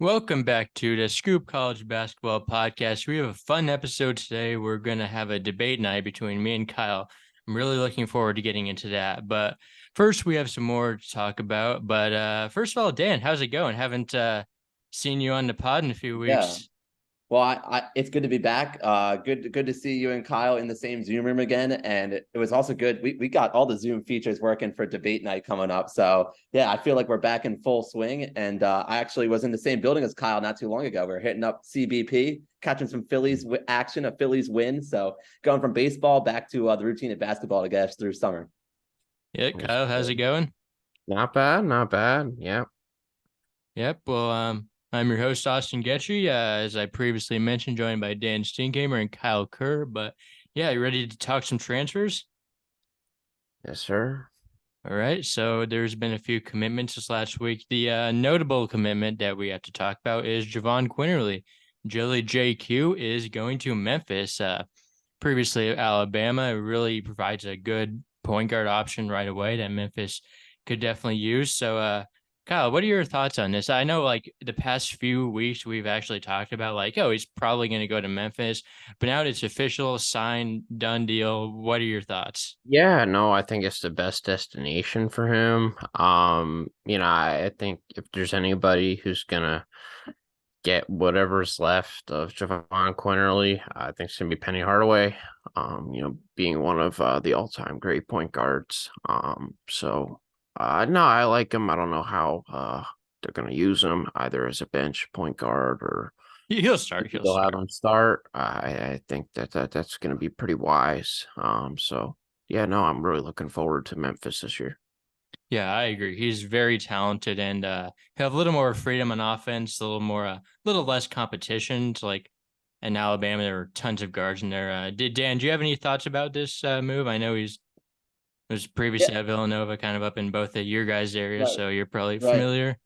Welcome back to the Scoop College Basketball Podcast. We have a fun episode today. We're going to have a debate night between me and Kyle. I'm really looking forward to getting into that. But first, we have some more to talk about. But first of all, Dan, how's it going? Haven't seen you on the pod in a few Yeah. weeks. Well, it's good to be back. Good to see you and Kyle in the same Zoom room again. And it was also good. We got all the Zoom features working for debate night coming up. So yeah, I feel like we're back in full swing. And I actually was in the same building as Kyle not too long ago. We are hitting up CBP, catching some Phillies action, a Phillies win. So going from baseball back to the routine of basketball to get us through summer. Yeah, That's Kyle, how's it good. going? Not bad, not bad. Yeah. Yep. Well, I'm your host, Austin Getry, as I previously mentioned, joined by Dan Steengamer and Kyle Kerr. But yeah, you ready to talk some transfers? Yes, sir. All right. So there's been a few commitments this last week. The notable commitment that we have to talk about is Jahvon Quinerly. Jelly JQ is going to Memphis. Previously Alabama. It really provides a good point guard option right away that Memphis could definitely use. So Kyle, what are your thoughts on this? I know like the past few weeks we've actually talked about like, oh, he's probably going to go to Memphis, but now it's official, signed, done deal. What are your thoughts? Yeah, no, I think it's the best destination for him. I think if there's anybody who's gonna get whatever's left of Jahvon Quinerly, I think it's gonna be Penny Hardaway. Being one of the all-time great point guards. No, I like him. I don't know how they're gonna use him either as a bench point guard or He'll start. He'll they'll have start. them start. I think that's going to be pretty wise. So yeah, no, I'm really looking forward to Memphis this year. Yeah, I agree. He's very talented and he'll have a little more freedom on offense, a little less competition. To like in Alabama, there were tons of guards in there. Dan, do you have any thoughts about this move? I know he's was previously Yeah, at Villanova, kind of up in both of your guys' areas, right, so you're probably right. familiar.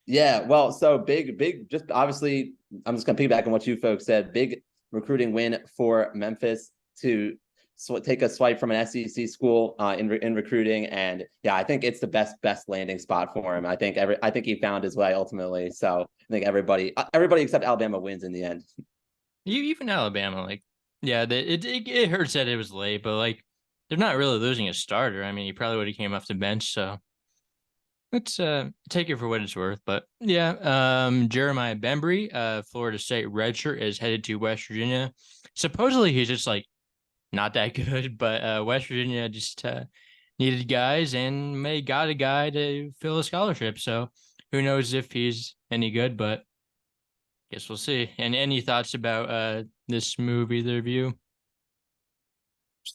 Yeah, well, so big, just obviously, I'm just gonna piggyback on what you folks said. Big recruiting win for Memphis to take a swipe from an SEC school in recruiting, and yeah, I think it's the best landing spot for him. I think he found his way ultimately. So I think everybody except Alabama wins in the end. You even Alabama, like, yeah, it hurts that it was late, but like they're not really losing a starter. I mean, he probably would have came off the bench, so let's take it for what it's worth. But yeah, Jeremiah Bembry, Florida State redshirt, is headed to West Virginia. Supposedly he's just like not that good, but West Virginia just needed guys and may got a guy to fill a scholarship. So who knows if he's any good, but guess we'll see. And any thoughts about this move, either of you?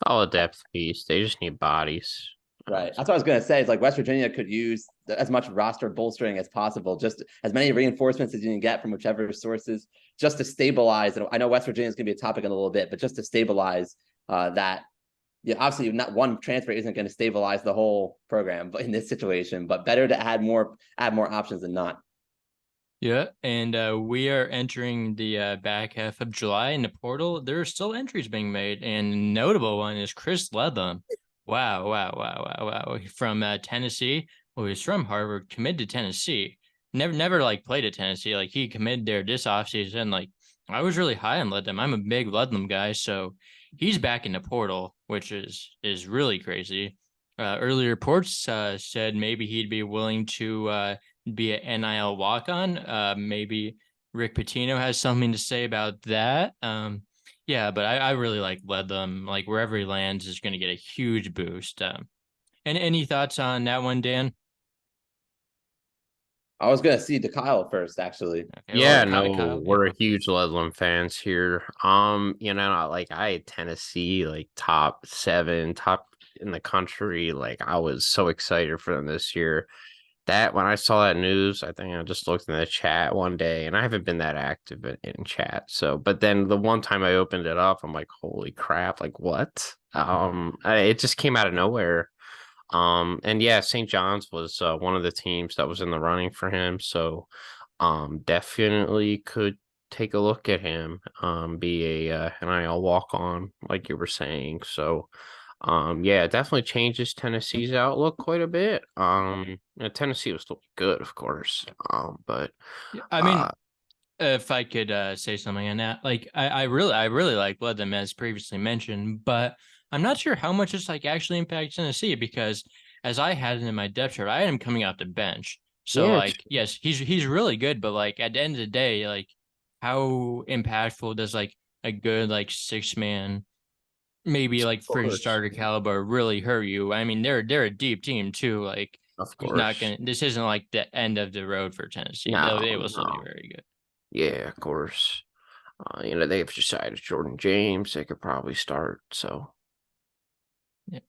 Solid depth piece. They just need bodies. Right. That's what I was going to say. Is like West Virginia could use as much roster bolstering as possible, just as many reinforcements as you can get from whichever sources, just to stabilize. And I know West Virginia is going to be a topic in a little bit, but just to stabilize that. Yeah, obviously, not one transfer isn't going to stabilize the whole program, but in this situation, but better to add more options than not. Yeah, and we are entering the back half of July in the portal. There are still entries being made, and a notable one is Chris Ledlum. Wow, wow, wow, wow, wow. From Tennessee. Well, he's from Harvard, committed to Tennessee. Never like played at Tennessee. Like he committed there this offseason. Like I was really high on Ledlum. I'm a big Ledlum guy, so he's back in the portal, which is really crazy. Earlier reports said maybe he'd be willing to be an NIL walk on. Maybe Rick Pitino has something to say about that. Yeah, but I really like Ledlum. Like wherever he lands is going to get a huge boost. And any thoughts on that one, Dan? I was going to see Kyle first, actually. Okay, well, Yeah, no, Kyle, yeah. we're huge Ledlum fans here. Like I had Tennessee like top 7, top in the country. Like I was so excited for them this year. That when I saw that news, I think I just looked in the chat one day, and I haven't been that active in chat. So, but then the one time I opened it up, I'm like, holy crap! Like what? It just came out of nowhere. And yeah, St. John's was one of the teams that was in the running for him. So, definitely could take a look at him. Be a NIL walk on, like you were saying. So, yeah, it definitely changes Tennessee's outlook quite a bit. Tennessee will still be good, of course. But Yeah, I mean, if I could say something on that, like I really like Ledlum as previously mentioned, but I'm not sure how much it's like actually impacts Tennessee because as I had it in my depth chart, I had him coming out the bench. So Yeah, like yes, he's really good, but like at the end of the day, like how impactful does like a good like 6 man, maybe like of fringe course, starter caliber really hurt you? I mean, they're a deep team too. Like of he's not course. gonna. This isn't like the end of the road for Tennessee. No, They will still be no. very good. Yeah, of course. They've decided Jordan James. They could probably start. So Yeah.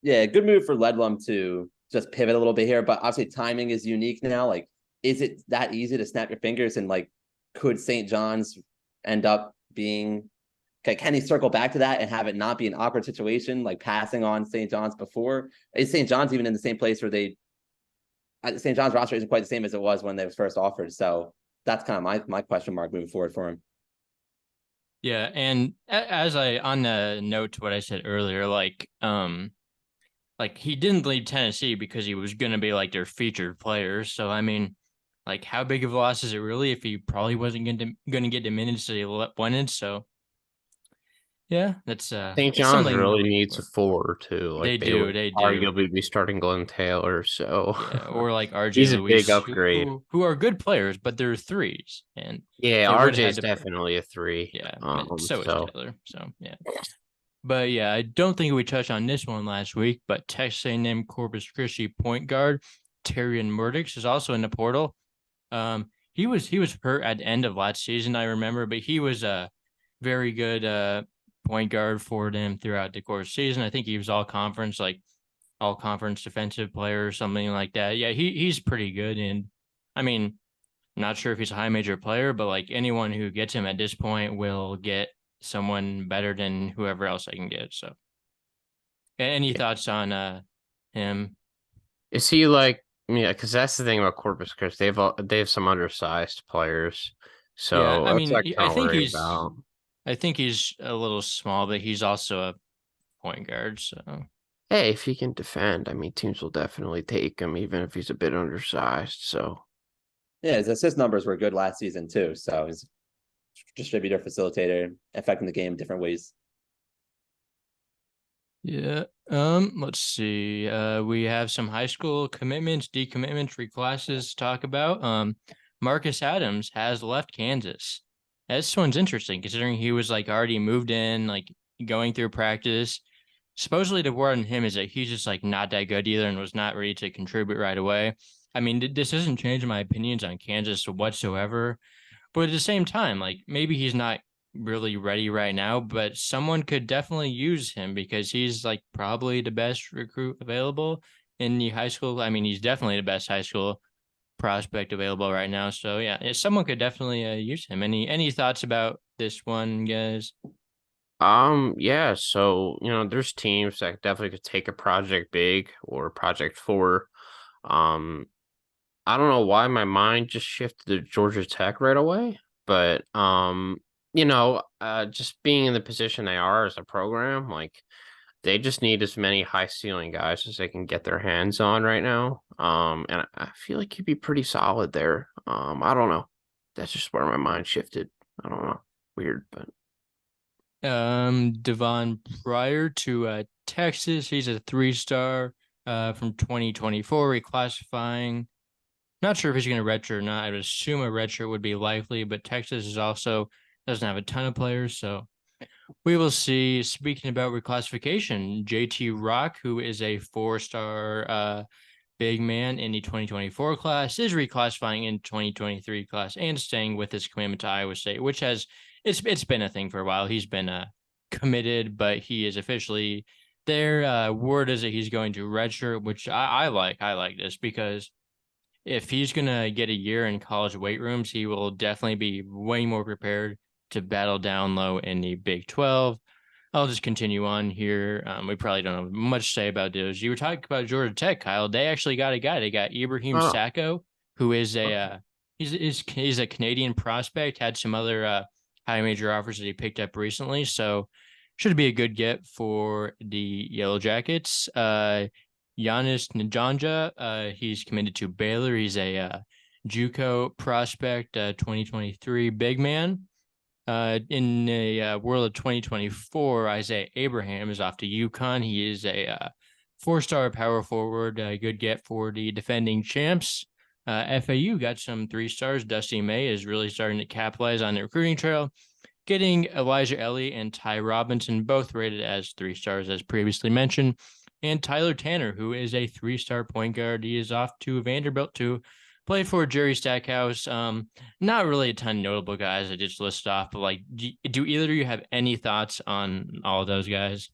Yeah, good move for Ledlum to just pivot a little bit here, but obviously timing is unique now. Like, is it that easy to snap your fingers and like, could St. John's end up being okay? Can he circle back to that and have it not be an awkward situation, like passing on St. John's before? Is St. John's even in the same place where St. John's roster isn't quite the same as it was when they was first offered? So that's kind of my question mark moving forward for him. Yeah, and as I on the note to what I said earlier, like he didn't leave Tennessee because he was going to be like their featured player. So I mean, like how big of a loss is it really if he probably wasn't going to get the minutes that he wanted? So yeah, St. it's John's something to really look needs a for. four too. They Like they do, would they do. arguably be starting Glenn Taylor. So Yeah, or like RJ he's a big Luis, upgrade. who are good players, but they're threes, and Yeah, they would have RJ had is to. definitely a three. Yeah, so is So Taylor. So yeah. But yeah, I don't think we touched on this one last week, but Texas A&M Corpus Christi point guard Terrion Murdix is also in the portal. He was hurt at the end of last season, I remember, but he was a very good point guard for them throughout the course of the season. I think he was all conference defensive player or something like that. Yeah, he's pretty good, and I mean, not sure if he's a high major player, but like anyone who gets him at this point will get someone better than whoever else I can get. So, any yeah. thoughts on him? Is he like yeah? Because that's the thing about Corpus Christi. They have some undersized players. Yeah, So I that's mean, like kind of worried about. I think he's a little small, but he's also a point guard. So, Hey, if he can defend, I mean, teams will definitely take him, even if he's a bit undersized. So Yeah, his assist numbers were good last season too. So he's distributor, facilitator, affecting the game different ways. yeah. Let's see. We have some high school commitments, decommitments, reclasses to talk about. Marcus Adams has left Kansas. This one's interesting considering he was like already moved in, like going through practice. Supposedly the word on him is that he's just like not that good either and was not ready to contribute right away. I mean, this doesn't change my opinions on Kansas whatsoever. But at the same time, like maybe he's not really ready right now, but someone could definitely use him because he's like probably the best recruit available in the high school. I mean, he's definitely the best high school prospect available right now. So yeah, someone could definitely use him. Any thoughts about this one, guys? yeah, so there's teams that definitely could take a project big or project four. Um, I don't know why my mind just shifted to Georgia Tech right away, but just being in the position they are as a program, like they just need as many high ceiling guys as they can get their hands on right now. And I feel like he'd be pretty solid there. I don't know. That's just where my mind shifted. I don't know. Weird, but Devon prior to Texas, he's a 3-star from 2024 reclassifying. Not sure if he's going to redshirt or not. I would assume a redshirt would be likely, but Texas is also doesn't have a ton of players, so we will see. Speaking about reclassification, JT Rock, who is a 4-star big man in the 2024 class, is reclassifying in 2023 class and staying with his commitment to Iowa State, which has it's been a thing for a while. He's been committed, but he is officially there. Word is that he's going to redshirt, which I like. I like this because if he's gonna get a year in college weight rooms, he will definitely be way more prepared to battle down low in the Big 12. I'll just continue on here. We probably don't have much to say about those. You were talking about Georgia Tech, Kyle. They actually got a guy. They got Ibrahim oh, Sacco, who is okay. he's a Canadian prospect. Had some other high major offers that he picked up recently, so should be a good get for the Yellow Jackets. Giannis Njanja, he's committed to Baylor. He's a JUCO prospect, 2023 big man. In the world of 2024, Isaiah Abraham is off to UConn. He is a 4-star power forward, a good get for the defending champs. FAU got some 3 stars. Dusty May is really starting to capitalize on the recruiting trail, getting Elijah Ellie and Ty Robinson both rated as 3 stars, as previously mentioned. And Tyler Tanner, who is a 3-star point guard. He is off to Vanderbilt to play for Jerry Stackhouse. Not really a ton of notable guys I just listed off, but like, do either of you have any thoughts on all of those guys?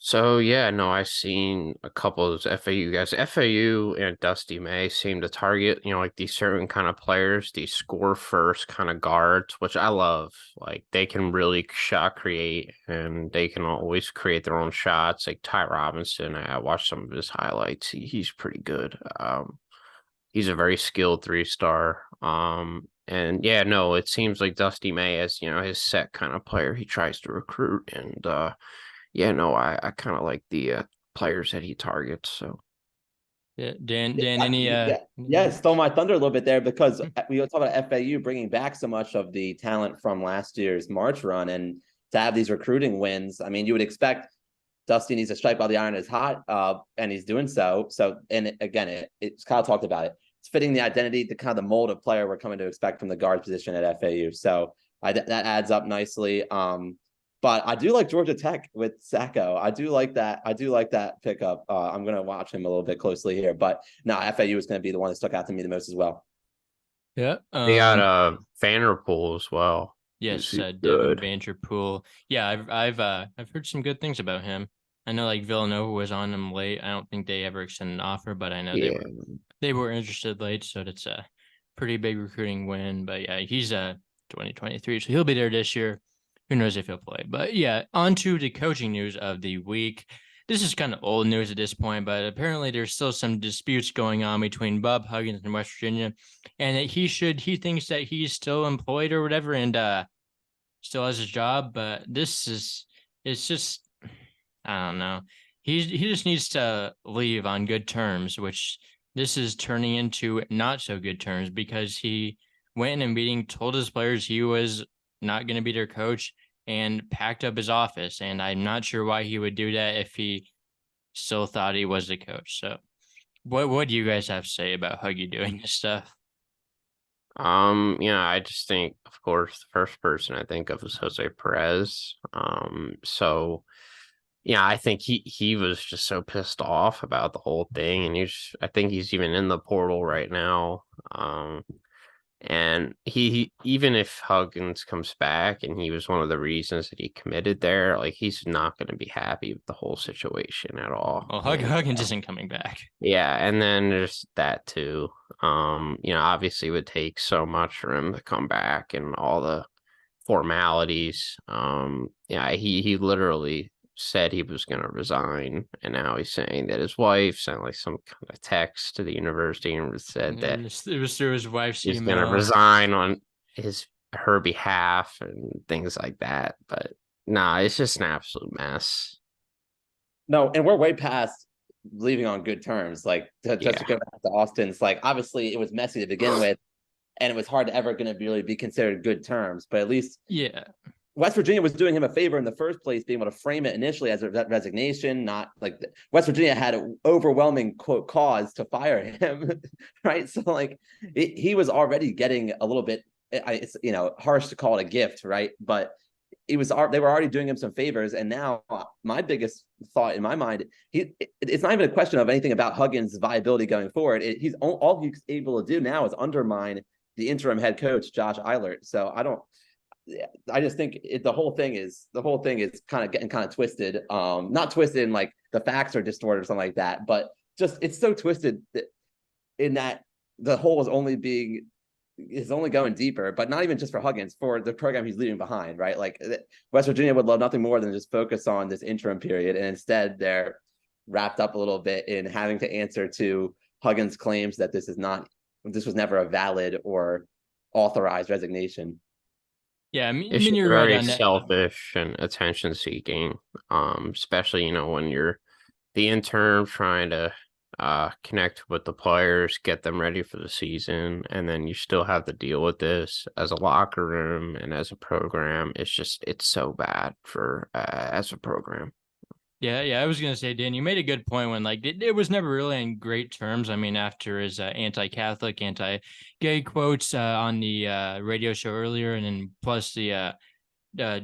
So yeah, no, I've seen a couple of those FAU guys. FAU and Dusty May seem to target, like these certain kind of players, these score first kind of guards, which I love. Like they can really shot create and they can always create their own shots. Like Ty Robinson, I watched some of his highlights. He's pretty good. He's a very skilled 3-star. And yeah, no, it seems like Dusty May is, his set kind of player he tries to recruit. And yeah, no, I kind of like the players that he targets. So Yeah, Dan, any yeah, stole my thunder a little bit there because we talk about FAU bringing back so much of the talent from last year's March run, and to have these recruiting wins. I mean, you would expect Dusty needs to strike while the iron is hot, and he's doing so. So, and again, it's Kyle talked about it. It's fitting the identity, the kind of the mold of player we're coming to expect from the guard position at FAU. So that adds up nicely. But I do like Georgia Tech with Sacco. I do like that. I do like that pickup. I'm going to watch him a little bit closely here. But no, FAU is going to be the one that stuck out to me the most as well. Yeah. They got Vanderpool as well. Yes, Devin good. Vanderpool. Yeah, I've heard some good things about him. I know like Villanova was on him late. I don't think they ever extended an offer, but I know they were interested late, so that's a pretty big recruiting win. But yeah, he's 2023, so he'll be there this year. Who knows if he'll play? But yeah, on to the coaching news of the week. This is kind of old news at this point, but apparently there's still some disputes going on between Bob Huggins and West Virginia, and that he thinks that he's still employed or whatever, and still has his job. But it's just, I don't know. He just needs to leave on good terms, which this is turning into not so good terms because he went in a meeting, told his players he was not going to be their coach, and packed up his office. And I'm not sure why he would do that if he still thought he was the coach. So what do you guys have to say about Huggy doing this stuff? I just think, of course, the first person I think of is Jose Perez. So yeah, I think he was just so pissed off about the whole thing, and I think he's even in the portal right now. And he even if Huggins comes back and he was one of the reasons that he committed there, like he's not going to be happy with the whole situation at all. Well, Huggins isn't coming back. Yeah, and then there's that too. Obviously it would take so much for him to come back and all the formalities. He literally said he was going to resign, and now he's saying that his wife sent like some kind of text to the university and said that it was through his wife's he's email. going to resign on her behalf and things like that. But nah, it's just an absolute mess. No, and we're way past leaving on good terms. Like just to go back to Austin's, like obviously it was messy to begin with, and it was hard to ever going to really be considered good terms. But at least West Virginia was doing him a favor in the first place, being able to frame it initially as a resignation, not like West Virginia had an overwhelming quote cause to fire him, right? So like he was already getting a little bit, it's harsh to call it a gift, right? But they were already doing him some favors, and now my biggest thought in my mind, it's not even a question of anything about Huggins' viability going forward. All he's able to do now is undermine the interim head coach Josh Eilert. So I just think the whole thing is kind of getting kind of twisted. Not twisted in like the facts are distorted or something like that, but just it's so twisted in that the hole is only going deeper, but not even just for Huggins, for the program he's leaving behind, right? Like West Virginia would love nothing more than just focus on this interim period, and instead they're wrapped up a little bit in having to answer to Huggins' claims that this was never a valid or authorized resignation. Yeah, I mean, you're very selfish and attention seeking, especially when you're the intern trying to connect with the players, get them ready for the season, and then you still have to deal with this as a locker room and as a program. It's so bad for as a program. Yeah, I was gonna say, Dan, you made a good point when like it was never really in great terms. I mean, after his anti-Catholic, anti-gay quotes on the radio show earlier, and then plus the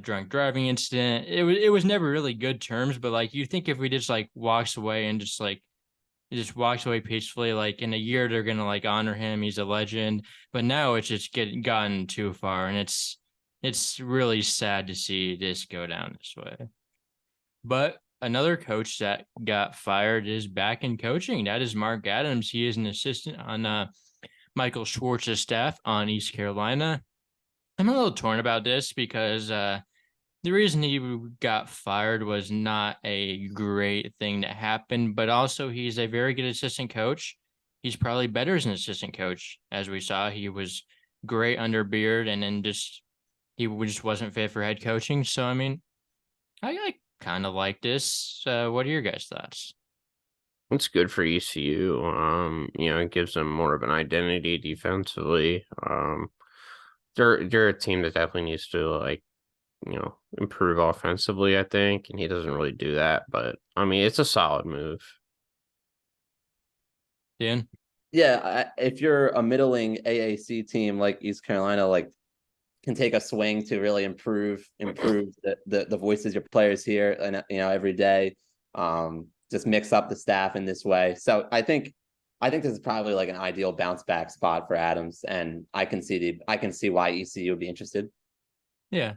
drunk driving incident, it was never really good terms. But like, you think if we just like walks away and just walks away peacefully, like in a year they're gonna like honor him, he's a legend. But now it's just gotten too far, and it's really sad to see this go down this way. But another coach that got fired is back in coaching. That is Mark Adams. He is an assistant on Michael Schwartz's staff on East Carolina. I'm a little torn about this because the reason he got fired was not a great thing that happened, but also he's a very good assistant coach. He's probably better as an assistant coach. As we saw, he was great under Beard, and then he just wasn't fit for head coaching. So, I mean, I kind of like this. What are your guys' thoughts? It's good for ECU. It gives them more of an identity defensively. They're a team that definitely needs to improve offensively, I think, and he doesn't really do that. But I mean, it's a solid move. Dan? Yeah, if you're a middling AAC team like East Carolina, like can take a swing to really improve the voices your players hear and every day. Just mix up the staff in this way. So I think this is probably like an ideal bounce back spot for Adams, and I can see why ECU would be interested. Yeah.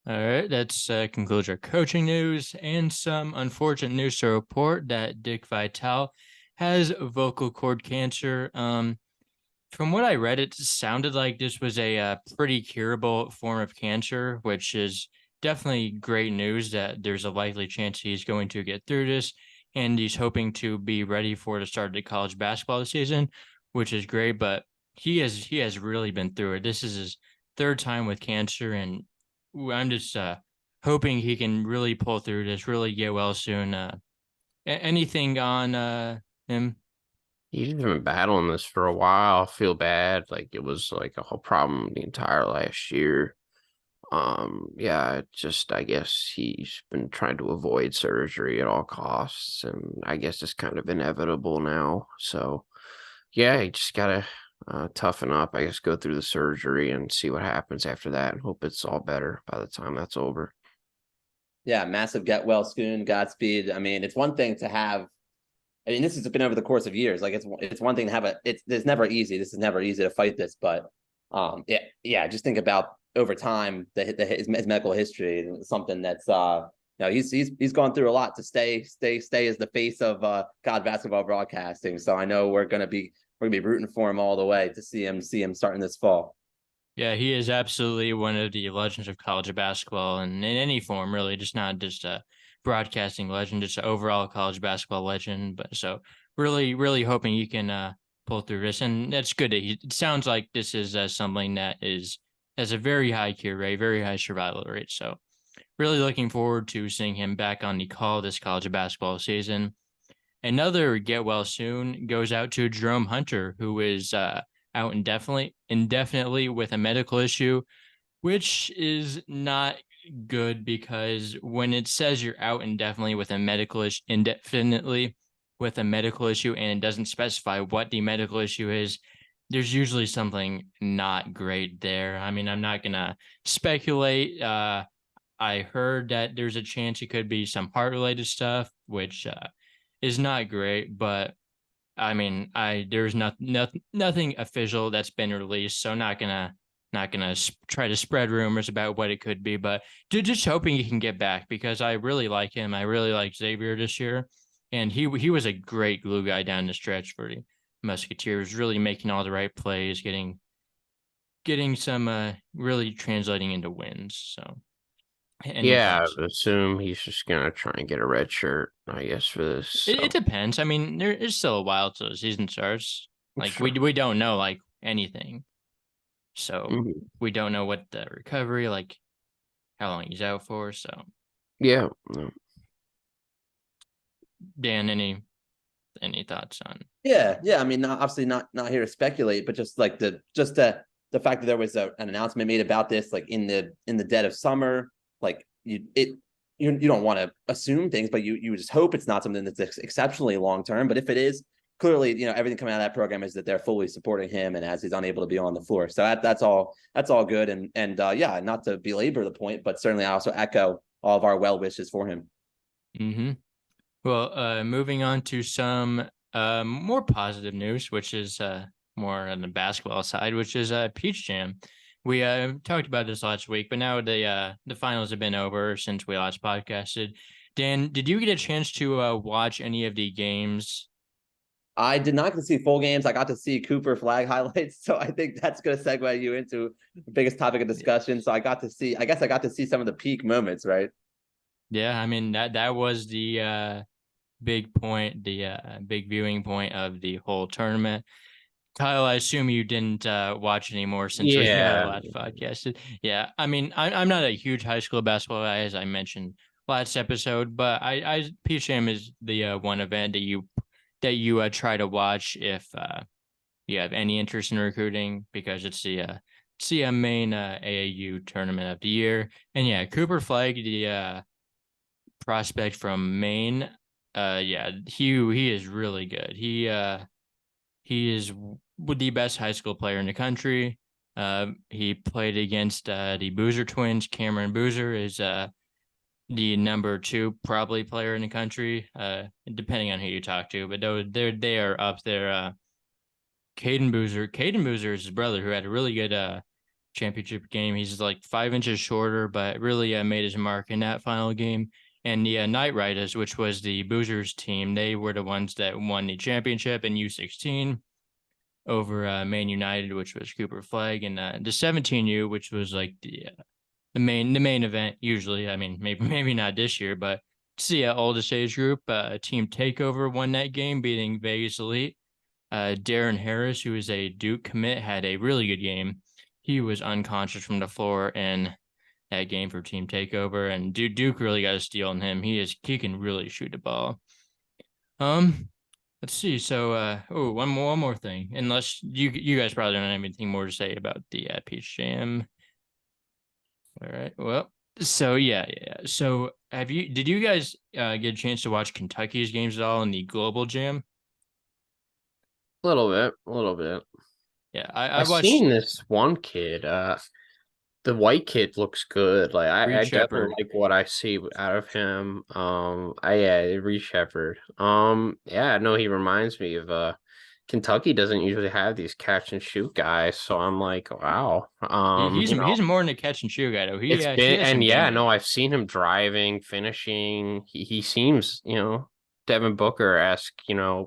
All right. That's concludes our coaching news and some unfortunate news to report that Dick Vitale has vocal cord cancer. From what I read, it sounded like this was a pretty curable form of cancer, which is definitely great news that there's a likely chance he's going to get through this, and he's hoping to be ready for the start of the college basketball season, which is great. But he has really been through it. This is his third time with cancer, and I'm just hoping he can really pull through this, really get well soon. Anything on him? He's been battling this for a while. I feel bad. Like it was like a whole problem the entire last year. Yeah, I guess he's been trying to avoid surgery at all costs, and I guess it's kind of inevitable now. So yeah, you just gotta toughen up. I guess go through the surgery and see what happens after that, and hope it's all better by the time that's over. Yeah, massive get well soon, Godspeed. I mean, it's one thing to have. I mean, this has been over the course of years. Like it's one thing to have it's never easy. This is never easy to fight this, but yeah. Just think about over time his medical history, something that's he's gone through a lot to stay as the face of college basketball broadcasting. So I know we're gonna be rooting for him all the way to see him starting this fall. Yeah, he is absolutely one of the legends of college basketball, and in any form, really, just not just a broadcasting legend, just an overall college basketball legend. But so really, really hoping he can pull through this, and that's good. It sounds like this is something that has a very high cure rate, very high survival rate. So really looking forward to seeing him back on the call this college basketball season. Another get well soon goes out to Jerome Hunter, who is out indefinitely with a medical issue, which is not good because when it says you're out indefinitely with a indefinitely with a medical issue and it doesn't specify what the medical issue is, there's usually something not great there. I mean, I'm not gonna speculate. I heard that there's a chance it could be some heart related stuff, which is not great, but I mean, there's nothing official that's been released, so not gonna try to spread rumors about what it could be, but just hoping he can get back because I really like him. I really like Xavier this year, and he was a great glue guy down the stretch for the Musketeers, really making all the right plays, getting some really translating into wins. So any Yeah, I thoughts? would assume he's just gonna try and get a red shirt, I guess, for this. It So depends. I mean, there is still a while till the season starts. Like sure. we don't know like anything. So Mhm. we don't know what the recovery, like how long he's out for. So Yeah. No. Dan, any Any thoughts on? Yeah. I mean, obviously not here to speculate, but just like the fact that there was an announcement made about this, like in the dead of summer, like you don't want to assume things, but you just hope it's not something that's exceptionally long term. But if it is, clearly, everything coming out of that program is that they're fully supporting him, and as he's unable to be on the floor, so that's all good. And yeah, not to belabor the point, but certainly I also echo all of our well wishes for him. Mm-hmm. Well, moving on to some more positive news, which is more on the basketball side, which is Peach Jam. We talked about this last week, but now the finals have been over since we last podcasted. Dan, did you get a chance to watch any of the games? I did not get to see full games. I got to see Cooper flag highlights, so I think that's going to segue you into the biggest topic of discussion. So I got to see some of the peak moments, right? Yeah, I mean that was the big point, the big viewing point of the whole tournament. Kyle, I assume you didn't watch anymore since we last podcasted. Yeah, I mean, I'm not a huge high school basketball guy, as I mentioned last episode, but I PCM is the one event that you try to watch if you have any interest in recruiting, because it's the main AAU tournament of the year. And yeah, Cooper Flag, the prospect from Maine, yeah, he is really good. He is the best high school player in the country. He played against the Boozer twins. Cameron Boozer is the number 2 probably player in the country, depending on who you talk to. But they are up there. Caden Boozer is his brother, who had a really good championship game. He's like 5 inches shorter, but really made his mark in that final game. And the Knight Riders, which was the Boozers team, they were the ones that won the championship in U16 over Maine United, which was Cooper Flag, and the 17U, which was like the main event usually. I mean, maybe not this year, but it's the oldest age group. Team Takeover won that game, beating Vegas Elite. Darren Harris, who is a Duke commit, had a really good game. He was unconscious from the floor in that game for Team Takeover, and Duke really got a steal on him. He can really shoot the ball. Let's see. So, one more thing. Unless you guys probably don't have anything more to say about the Peach Jam. All right. Well, so yeah. So, did you guys get a chance to watch Kentucky's games at all in the Global Jam? A little bit. Yeah, I've watched seen this one kid. The white kid looks good. Like Reed I Shepherd. definitely like what I see out of him. Reed Shepherd. Yeah, no, he reminds me of Kentucky doesn't usually have these catch and shoot guys, so I'm like, wow. He's more than a catch and shoot guy though. It's He been, has and some yeah, game. no, I've seen him driving, finishing. He seems, Devin Booker-esque,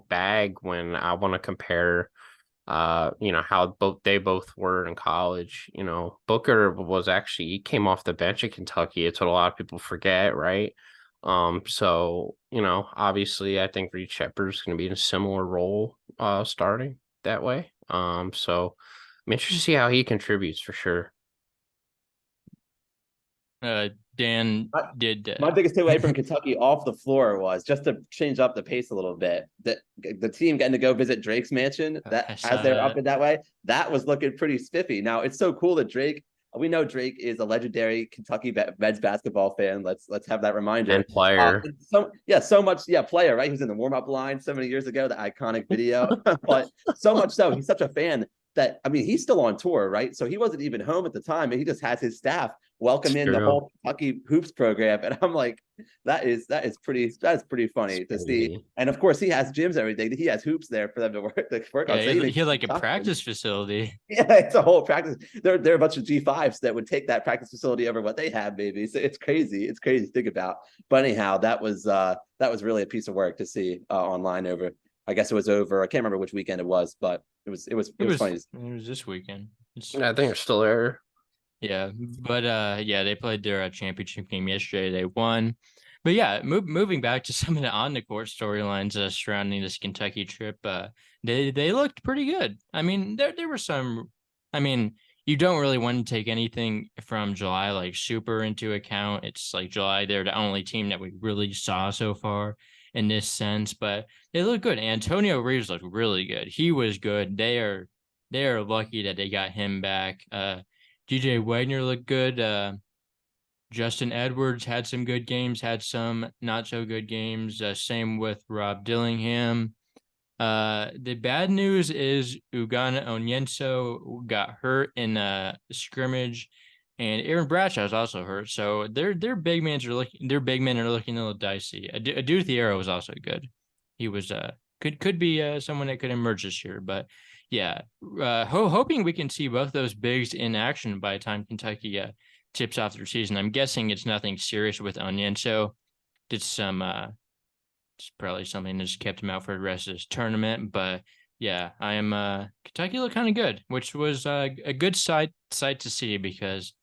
bag when I want to compare how they both were in college. Booker was actually, he came off the bench at Kentucky. It's what a lot of people forget, right? So, obviously I think Reed Shepherd's going to be in a similar role starting that way. So I'm interested to see how he contributes for sure. Dan did My biggest takeaway from Kentucky off the floor was, just to change up the pace a little bit, that the team getting to go visit Drake's mansion, that as they're up in that way, that was looking pretty spiffy. Now, it's so cool that we know Drake is a legendary Kentucky Reds basketball fan. Let's have that reminder. And player. So much, player, right? He was in the warm-up line so many years ago, the iconic video. But so much so, he's such a fan that, I mean, he's still on tour, right? So he wasn't even home at the time, and he just has his staff welcome in the whole Kentucky hoops program. And I'm like, that is pretty funny to see. And of course, he has gyms and everything. He has hoops there for them to work on. Yeah, he had like a practice facility. Yeah, it's a whole practice. There are a bunch of G5s that would take that practice facility over what they have, maybe. So it's crazy. It's crazy to think about. But anyhow, that was really a piece of work to see online over. I guess it was over. I can't remember which weekend it was, but it was funny. It was this weekend. I think it's still there. Yeah, but they played their championship game yesterday. They won. But yeah, moving back to some of the on the court storylines surrounding this Kentucky trip, they looked pretty good. I mean, there were some. I mean, you don't really want to take anything from July like super into account. It's like July; they're the only team that we really saw so far, in this sense, but they look good. Antonio Reeves looked really good. He was good. They are lucky that they got him back. DJ Wagner looked good. Justin Edwards had some good games, had some not so good games. Same with Rob Dillingham. The bad news is Ugana Onyenso got hurt in a scrimmage, and Aaron Bradshaw is also hurt. So their big men are looking a little dicey. Adu Thiero was also good. He was could be someone that could emerge this year, but yeah, hoping we can see both those bigs in action by the time Kentucky tips off their season. I'm guessing it's nothing serious with Onyenso. Did some it's probably something that just kept him out for the rest of this tournament. But yeah, I am Kentucky looked kind of good, which was a good sight to see, because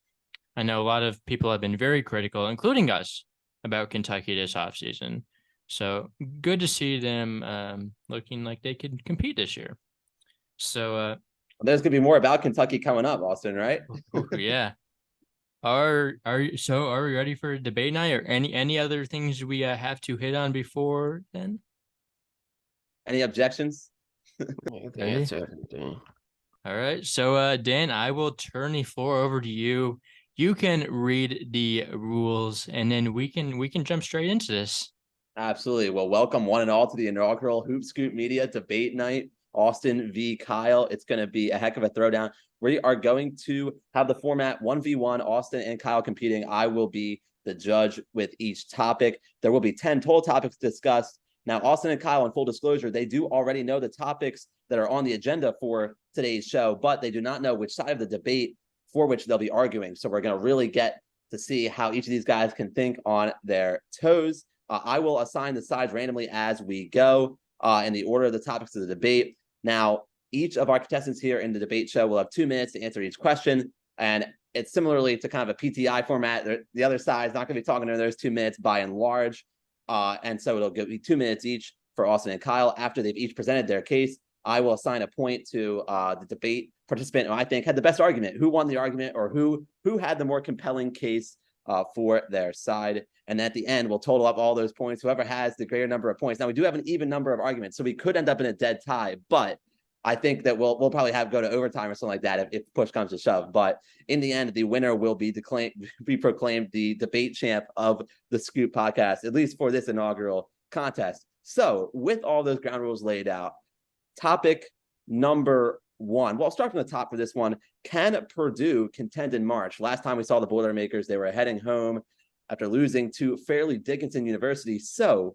I know a lot of people have been very critical, including us, about Kentucky this offseason. So good to see them looking like they could compete this year. So there's gonna be more about Kentucky coming up, Austin, right? Yeah. Are we ready for debate night, or any other things we have to hit on before then? Any objections? That's everything. All right. So Dan, I will turn the floor over to you. You can read the rules, and then we can jump straight into this. Absolutely. Well, welcome one and all to the inaugural Hoop Scoop Media debate night. Austin v. Kyle. It's going to be a heck of a throwdown. We are going to have the format 1v1, Austin and Kyle competing. I will be the judge with each topic. There will be 10 total topics discussed. Now, Austin and Kyle, in full disclosure, they do already know the topics that are on the agenda for today's show, but they do not know which side of the debate for which they'll be arguing. So we're going to really get to see how each of these guys can think on their toes. I will assign the sides randomly as we go in the order of the topics of the debate. Now, each of our contestants here in the debate show will have 2 minutes to answer each question. And it's similarly to kind of a PTI format. The other side is not going to be talking in those 2 minutes by and large. And so it'll be 2 minutes each for Austin and Kyle. After they've each presented their case, I will assign a point to the debate participant who I think had the best argument, who won the argument, or who had the more compelling case for their side. And at the end, we'll total up all those points, whoever has the greater number of points. Now, we do have an even number of arguments, so we could end up in a dead tie, but I think that we'll probably go to overtime or something like that if push comes to shove. But in the end, the winner will be proclaimed the debate champ of the Scoop podcast, at least for this inaugural contest. So with all those ground rules laid out, topic number 1. Well, I'll start from the top for this one. Can Purdue contend in March? Last time we saw the Boilermakers, they were heading home after losing to Fairleigh Dickinson University. So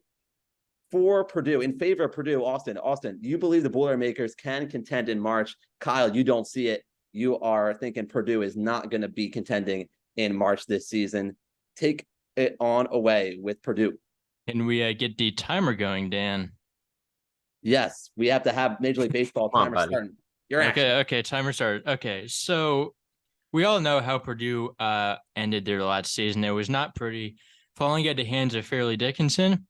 for Purdue, in favor of Purdue, Austin, you believe the Boilermakers can contend in March. Kyle, you don't see it. You are thinking Purdue is not going to be contending in March this season. Take it on away with Purdue. Can we get the timer going, Dan? Yes, we have to have Major League Baseball timer starting. Okay, timer started. Okay, so we all know how Purdue ended their last season. It was not pretty, falling at the hands of Fairleigh Dickinson.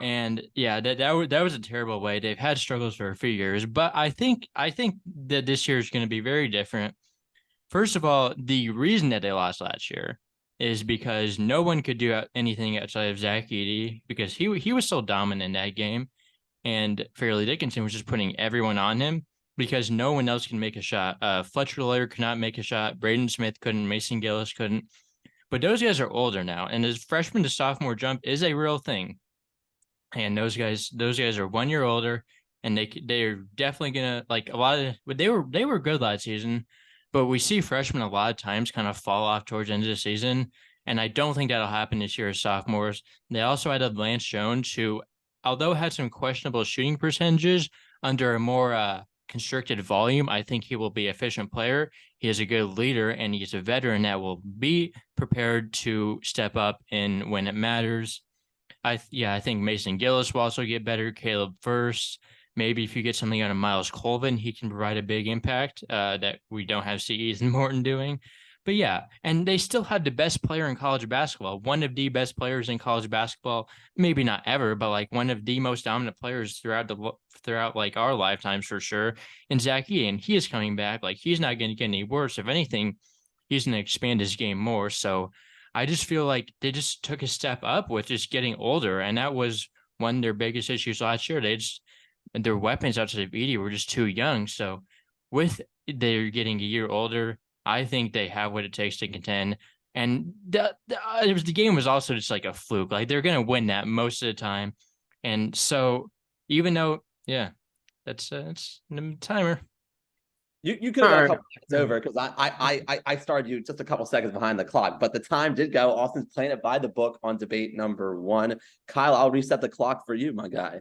And yeah, that was a terrible way. They've had struggles for a few years, but I think that this year is going to be very different. First of all, the reason that they lost last year is because no one could do anything outside of Zach Edey, because he was so dominant in that game, and Fairleigh Dickinson was just putting everyone on him because no one else can make a shot. Fletcher Lair could not make a shot. Braden Smith couldn't. Mason Gillis couldn't. But those guys are older now, and the freshman to sophomore jump is a real thing. And those guys are 1 year older, and they're definitely gonna, like, a lot of, they were good last season, but we see freshmen a lot of times kind of fall off towards the end of the season, and I don't think that'll happen this year as sophomores. They also had Lance Jones, who, although had some questionable shooting percentages under a more constricted volume, I think he will be an efficient player. He is a good leader, and he's a veteran that will be prepared to step up when it matters. I think Mason Gillis will also get better. Caleb First, maybe if you get something out of Miles Colvin, he can provide a big impact that we don't have C. Ethan Morton doing. But yeah, and they still have the best player in college basketball, one of the best players in college basketball, maybe not ever, but like one of the most dominant players throughout like our lifetimes for sure. And Zach Edey, and he is coming back. Like, he's not going to get any worse. If anything, he's going to expand his game more. So I just feel like they just took a step up with just getting older, and that was one of their biggest issues last year. Their weapons outside of Edey were just too young. So with they're getting a year older, I think they have what it takes to contend. And the game was also just like a fluke. Like they're gonna win that most of the time. And so even though, yeah, that's the timer. You could have got a couple seconds over because I started you just a couple seconds behind the clock, but the time did go. Austin's playing it by the book on debate number 1. Kyle, I'll reset the clock for you, my guy.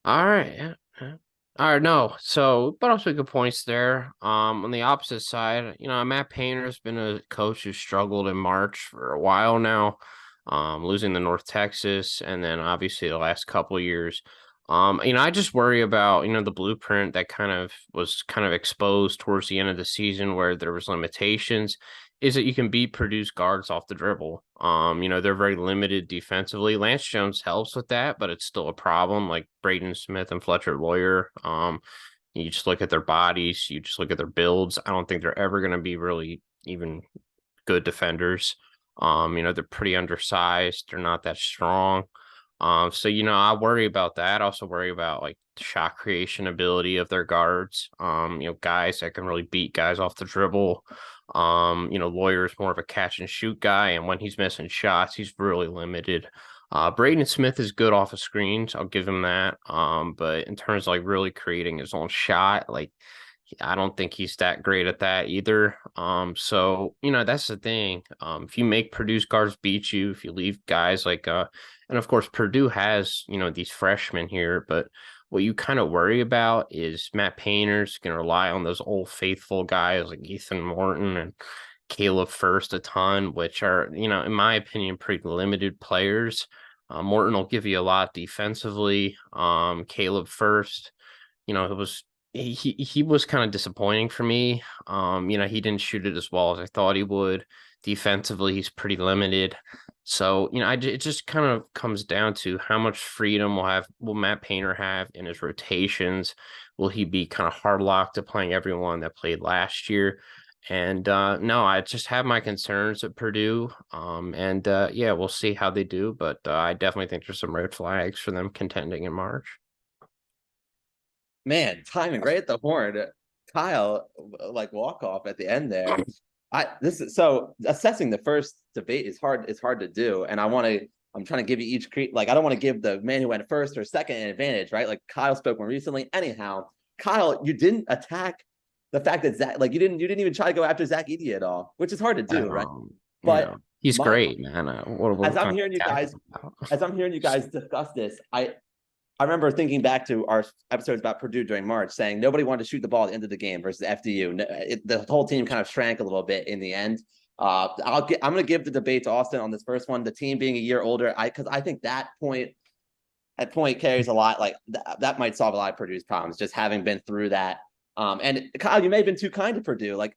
All right. Yeah. All right. No. So, but also good points there. On the opposite side, Matt Painter's been a coach who struggled in March for a while now, losing to North Texas, and then obviously the last couple of years. I just worry about, the blueprint that was exposed towards the end of the season where there was limitations is that you can beat Purdue's guards off the dribble. They're very limited defensively. Lance Jones helps with that, but it's still a problem. Like Braden Smith and Fletcher Lawyer. You just look at their bodies, you just look at their builds. I don't think they're ever going to be really even good defenders. They're pretty undersized. They're not that strong. So I worry about that. I also worry about like the shot creation ability of their guards. Guys that can really beat guys off the dribble. Lawyer's more of a catch and shoot guy, and when he's missing shots, he's really limited. Braden Smith is good off of screens. I'll give him that. But in terms of like really creating his own shot, like I don't think he's that great at that either. So that's the thing. If you make Purdue's guards beat you, if you leave guys like and of course Purdue has, these freshmen here, but what you kind of worry about is Matt Painter's going to rely on those old faithful guys like Ethan Morton and Caleb First a ton, which are, in my opinion, pretty limited players. Morton will give you a lot defensively. Caleb First, it was he was kind of disappointing for me. He didn't shoot it as well as I thought he would. Defensively, he's pretty limited. So, it just kind of comes down to how much freedom will Matt Painter have in his rotations? Will he be kind of hard locked to playing everyone that played last year? And no, I just have my concerns at Purdue. We'll see how they do. But I definitely think there's some red flags for them contending in March. Man, timing right at the horn. Kyle, like walk off at the end there. So assessing the first debate is hard. It's hard to do, and I'm trying to give you each I don't want to give the man who went first or second an advantage, right? Like Kyle spoke more recently. Anyhow, Kyle, you didn't attack the fact that Zach, like you didn't even try to go after Zach Edey at all, which is hard to do, right? But he's great, man. As I'm hearing you guys discuss this, I remember thinking back to our episodes about Purdue during March, saying nobody wanted to shoot the ball at the end of the game versus FDU. The whole team kind of shrank a little bit in the end. I'm going to give the debate to Austin on this first one. The team being a year older, because I think that point carries a lot. Like that might solve a lot of Purdue's problems, just having been through that. And Kyle, you may have been too kind to Purdue. Like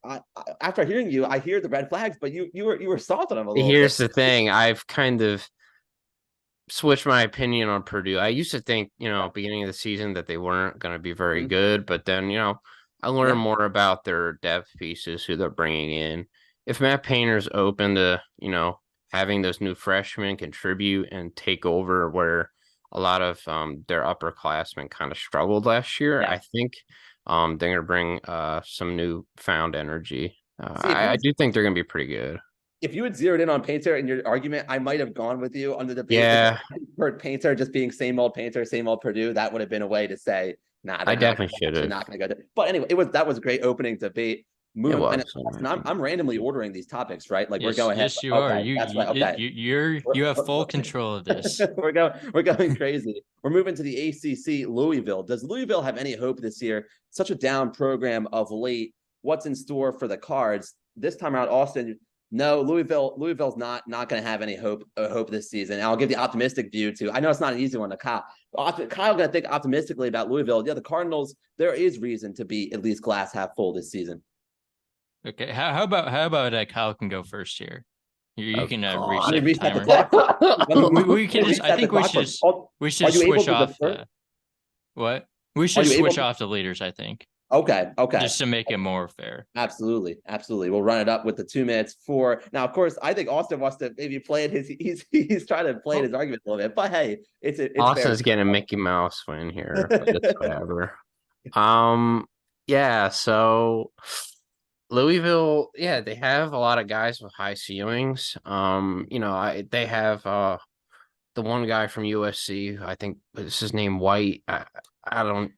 after hearing you, I hear the red flags, but you were soft on them a little. Here's the thing: I've kind of switch my opinion on Purdue. I used to think, beginning of the season that they weren't going to be very good, but then, I learned more about their depth pieces, who they're bringing in. If Matt Painter's open to, having those new freshmen contribute and take over where a lot of their upperclassmen kind of struggled last year, I think they're going to bring some new found energy. I do think they're going to be pretty good. If you had zeroed in on Painter in your argument, I might have gone with you on the debate. Yeah. For Painter just being same old Painter, same old Purdue, that would have been a way to say, nah, I definitely should have. Not going to go there. But anyway, that was a great opening debate. I'm randomly ordering these topics, right? Like we're going ahead. Yes, you are. You have full control of this. We're going crazy. We're moving to the ACC. Louisville. Does Louisville have any hope this year? Such a down program of late. What's in store for the Cards this time around? Austin. No, Louisville's not going to have any hope this season. And I'll give the optimistic view too. I know it's not an easy one to Kyle. Kyle going to think optimistically about Louisville. Yeah, the Cardinals, there is reason to be at least glass half full this season. Okay, how about Kyle can go first here? You can reset the timer. clock. we can just. I think we should switch off. What? We should switch off the leaders, I think. Okay. just to make it more fair. Absolutely. We'll run it up with the 2 minutes for now. Of course, I think Austin wants to maybe play it. He's trying to play his argument a little bit, but hey, it's fair. Austin's getting a Mickey Mouse win here, but it's whatever. Yeah, so Louisville, yeah, they have a lot of guys with high ceilings. They have the one guy from USC, I think is his name White. I don't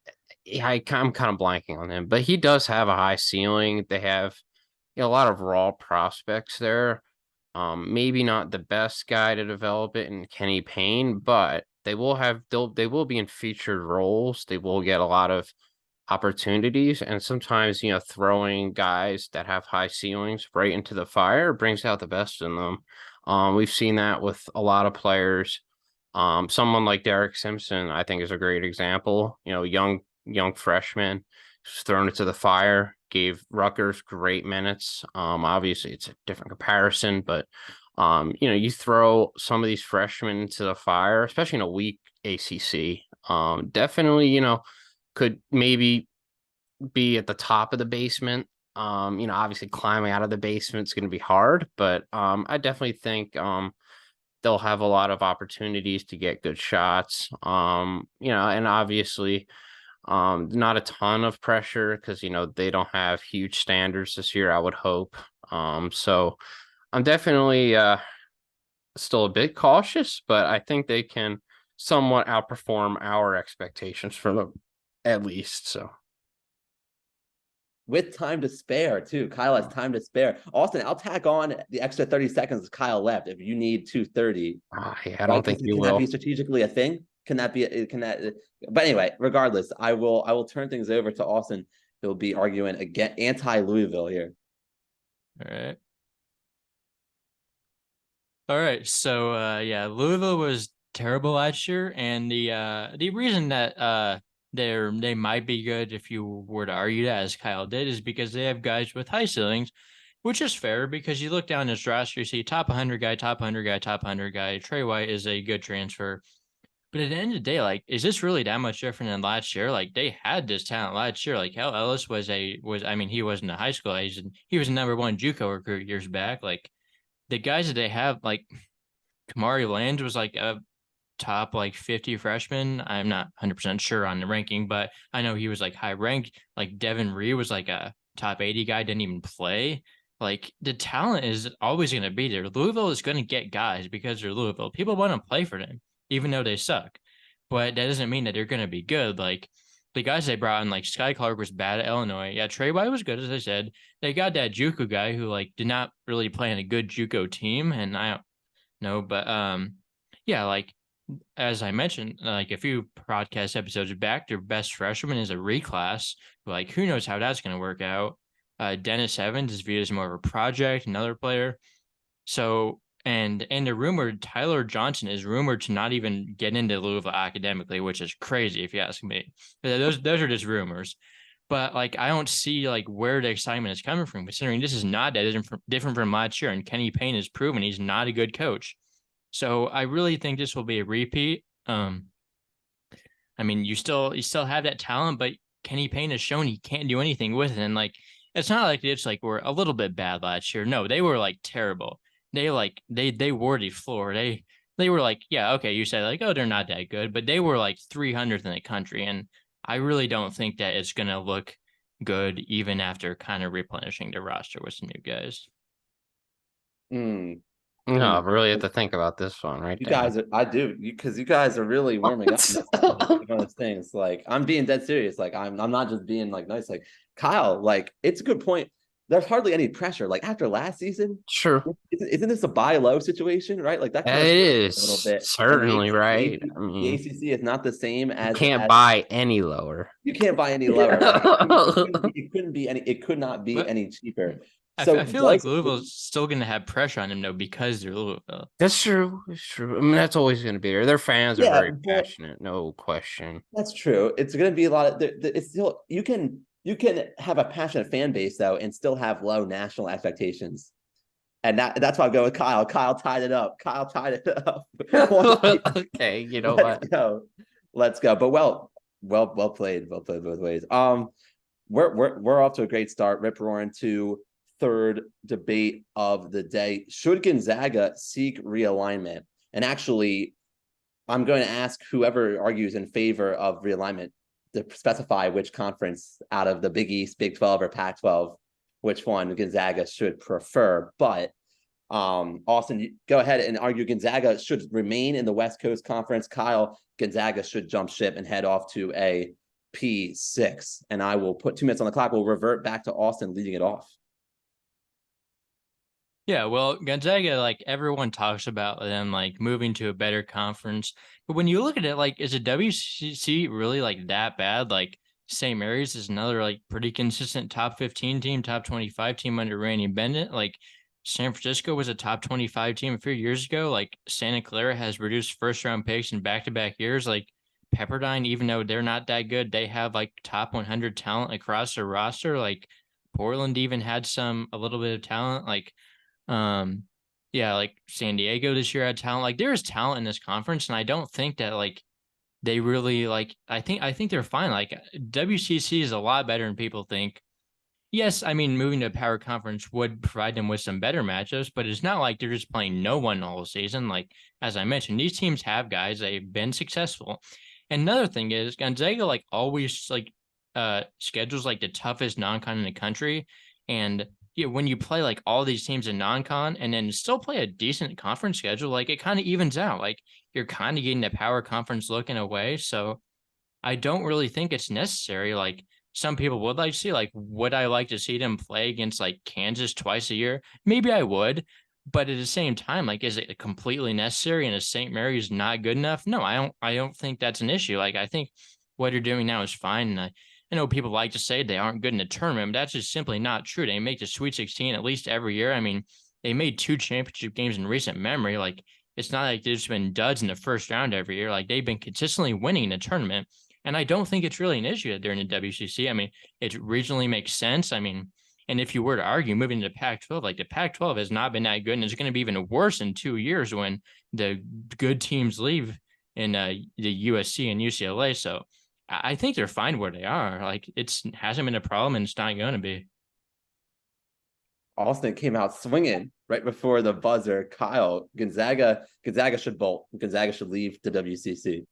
I'm kind of blanking on him, but he does have a high ceiling. They have a lot of raw prospects there. Maybe not the best guy to develop it in Kenny Payne, but they will be in featured roles. They will get a lot of opportunities, and sometimes throwing guys that have high ceilings right into the fire brings out the best in them. We've seen that with a lot of players. Someone like Derek Simpson, I think, is a great example. Young freshman, just thrown into the fire, gave Rutgers great minutes. Obviously it's a different comparison, but you throw some of these freshmen into the fire, especially in a weak ACC. Definitely, could maybe be at the top of the basement. Obviously climbing out of the basement is going to be hard, but I definitely think they'll have a lot of opportunities to get good shots. And obviously not a ton of pressure because they don't have huge standards this year, I would hope. So I'm definitely still a bit cautious, but I think they can somewhat outperform our expectations for them at least. So with time to spare too. Kyle has time to spare. Austin, I'll tack on the extra 30 seconds Kyle left if you need 2:30. Yeah, I don't think you will. Can that be strategically a thing? But anyway, regardless, I will turn things over to Austin. He'll be arguing again anti-Louisville here. All right. So yeah, Louisville was terrible last year, and the reason that they might be good, if you were to argue that, as Kyle did, is because they have guys with high ceilings, which is fair because you look down this roster, you see top 100 guy, top 100 guy, top 100 guy. Trey White is a good transfer. But at the end of the day, like, is this really that much different than last year? Like, they had this talent last year. Like, Hal Ellis he wasn't a high school age, and he was a #1 JUCO recruit years back. Like, the guys that they have, like Kamari Lands was like a top 50 freshman. I'm not 100% sure on the ranking, but I know he was like high ranked. Like Devin Ree was like a top 80 guy, didn't even play. Like the talent is always going to be there. Louisville is going to get guys because they're Louisville. People want to play for them, even though they suck. But that doesn't mean that they're going to be good. Like the guys they brought in, like Sky Clark was bad at Illinois. Yeah, Trey White was good, as I said. They got that JUCO guy who did not really play in a good JUCO team, and I don't know, but yeah, like as I mentioned, like a few podcast episodes back, their best freshman is a reclass. Like, who knows how that's going to work out? Dennis Evans is viewed as more of a project, another player. So, and the rumored Tyler Johnson is rumored to not even get into Louisville academically, which is crazy if you ask me. Those are just rumors. But I don't see where the excitement is coming from, considering this is not that different from last year, and Kenny Payne has proven he's not a good coach. So I really think this will be a repeat. I mean, you still have that talent, but Kenny Payne has shown he can't do anything with it. And it's not like it's we're a little bit bad last year. No, they were terrible. They they wore the floor. They were yeah, okay, you said oh, they're not that good, but they were 300th in the country. And I really don't think that it's gonna look good even after kind of replenishing the roster with some new guys. No, I really have to think about this one, right? You guys, I do, because you guys are really warming up. One of those things. I'm being dead serious. I'm not just being nice. Kyle, it's a good point. There's hardly any pressure. After last season, sure, isn't this a buy low situation, right? That kind of is a little bit certainly right. I mean, the ACC is not the same as you can't buy any lower. You can't buy any lower. Right? It could not be any cheaper. So I feel like Louisville's still going to have pressure on them though because they're Louisville. That's true. It's true. I mean, that's always going to be there. Their fans are very passionate, no question. That's true. It's going to be a lot of. It's still you can have a passionate fan base though, and still have low national expectations, and that's why I go with Kyle. Kyle tied it up. Okay, you know what? Let's go. But well played both ways. we're off to a great start. Rip roaring to third debate of the day. Should Gonzaga seek realignment? And actually, I'm going to ask whoever argues in favor of realignment to specify which conference out of the Big East, Big 12, or Pac-12, which one Gonzaga should prefer. But Austin, you go ahead and argue Gonzaga should remain in the West Coast Conference. Kyle, Gonzaga should jump ship and head off to a P6. And I will put 2 minutes on the clock. We'll revert back to Austin leading it off. Yeah, well, Gonzaga, like everyone talks about them like moving to a better conference. But when you look at it, like, is a WCC really like that bad? Like St. Mary's is another like pretty consistent top 15 team, top 25 team under Randy Bennett. Like San Francisco was a top 25 team a few years ago. Like Santa Clara has reduced first round picks in back-to-back years. Like Pepperdine, even though they're not that good, they have like top 100 talent across their roster. Like Portland even had a little bit of talent. Like yeah, like San Diego this year had talent. Like there is talent in this conference, and I don't think that like they really like I think they're fine. Like WCC is a lot better than people think. Yes, I mean moving to a power conference would provide them with some better matchups, but it's not like they're just playing no one all season. Like as I mentioned, these teams have guys, they've been successful. And another thing is Gonzaga like always like schedules like the toughest non-con in the country. And yeah, when you play like all these teams in non-con and then still play a decent conference schedule, like it kind of evens out. Like you're kind of getting a power conference look in a way. So I don't really think it's necessary. Like some people would like to see, like, would I like to see them play against like Kansas twice a year? Maybe I would. But at the same time, like, is it completely necessary? And is St. Mary's not good enough? No, I don't think that's an issue. Like, I think what you're doing now is fine. And I know people like to say they aren't good in the tournament, but that's just simply not true. They make the Sweet 16 at least every year. I mean, they made 2 championship games in recent memory. Like, it's not like there's been duds in the first round every year. Like, they've been consistently winning the tournament. And I don't think it's really an issue that they're in the WCC. I mean, it regionally makes sense. I mean, and if you were to argue moving to Pac-12, like the Pac-12 has not been that good, and it's going to be even worse in 2 years when the good teams leave in the USC and UCLA. So I think they're fine where they are. Like it's hasn't been a problem, and it's not going to be. Austin came out swinging right before the buzzer. Kyle, Gonzaga should bolt. Gonzaga should leave the WCC.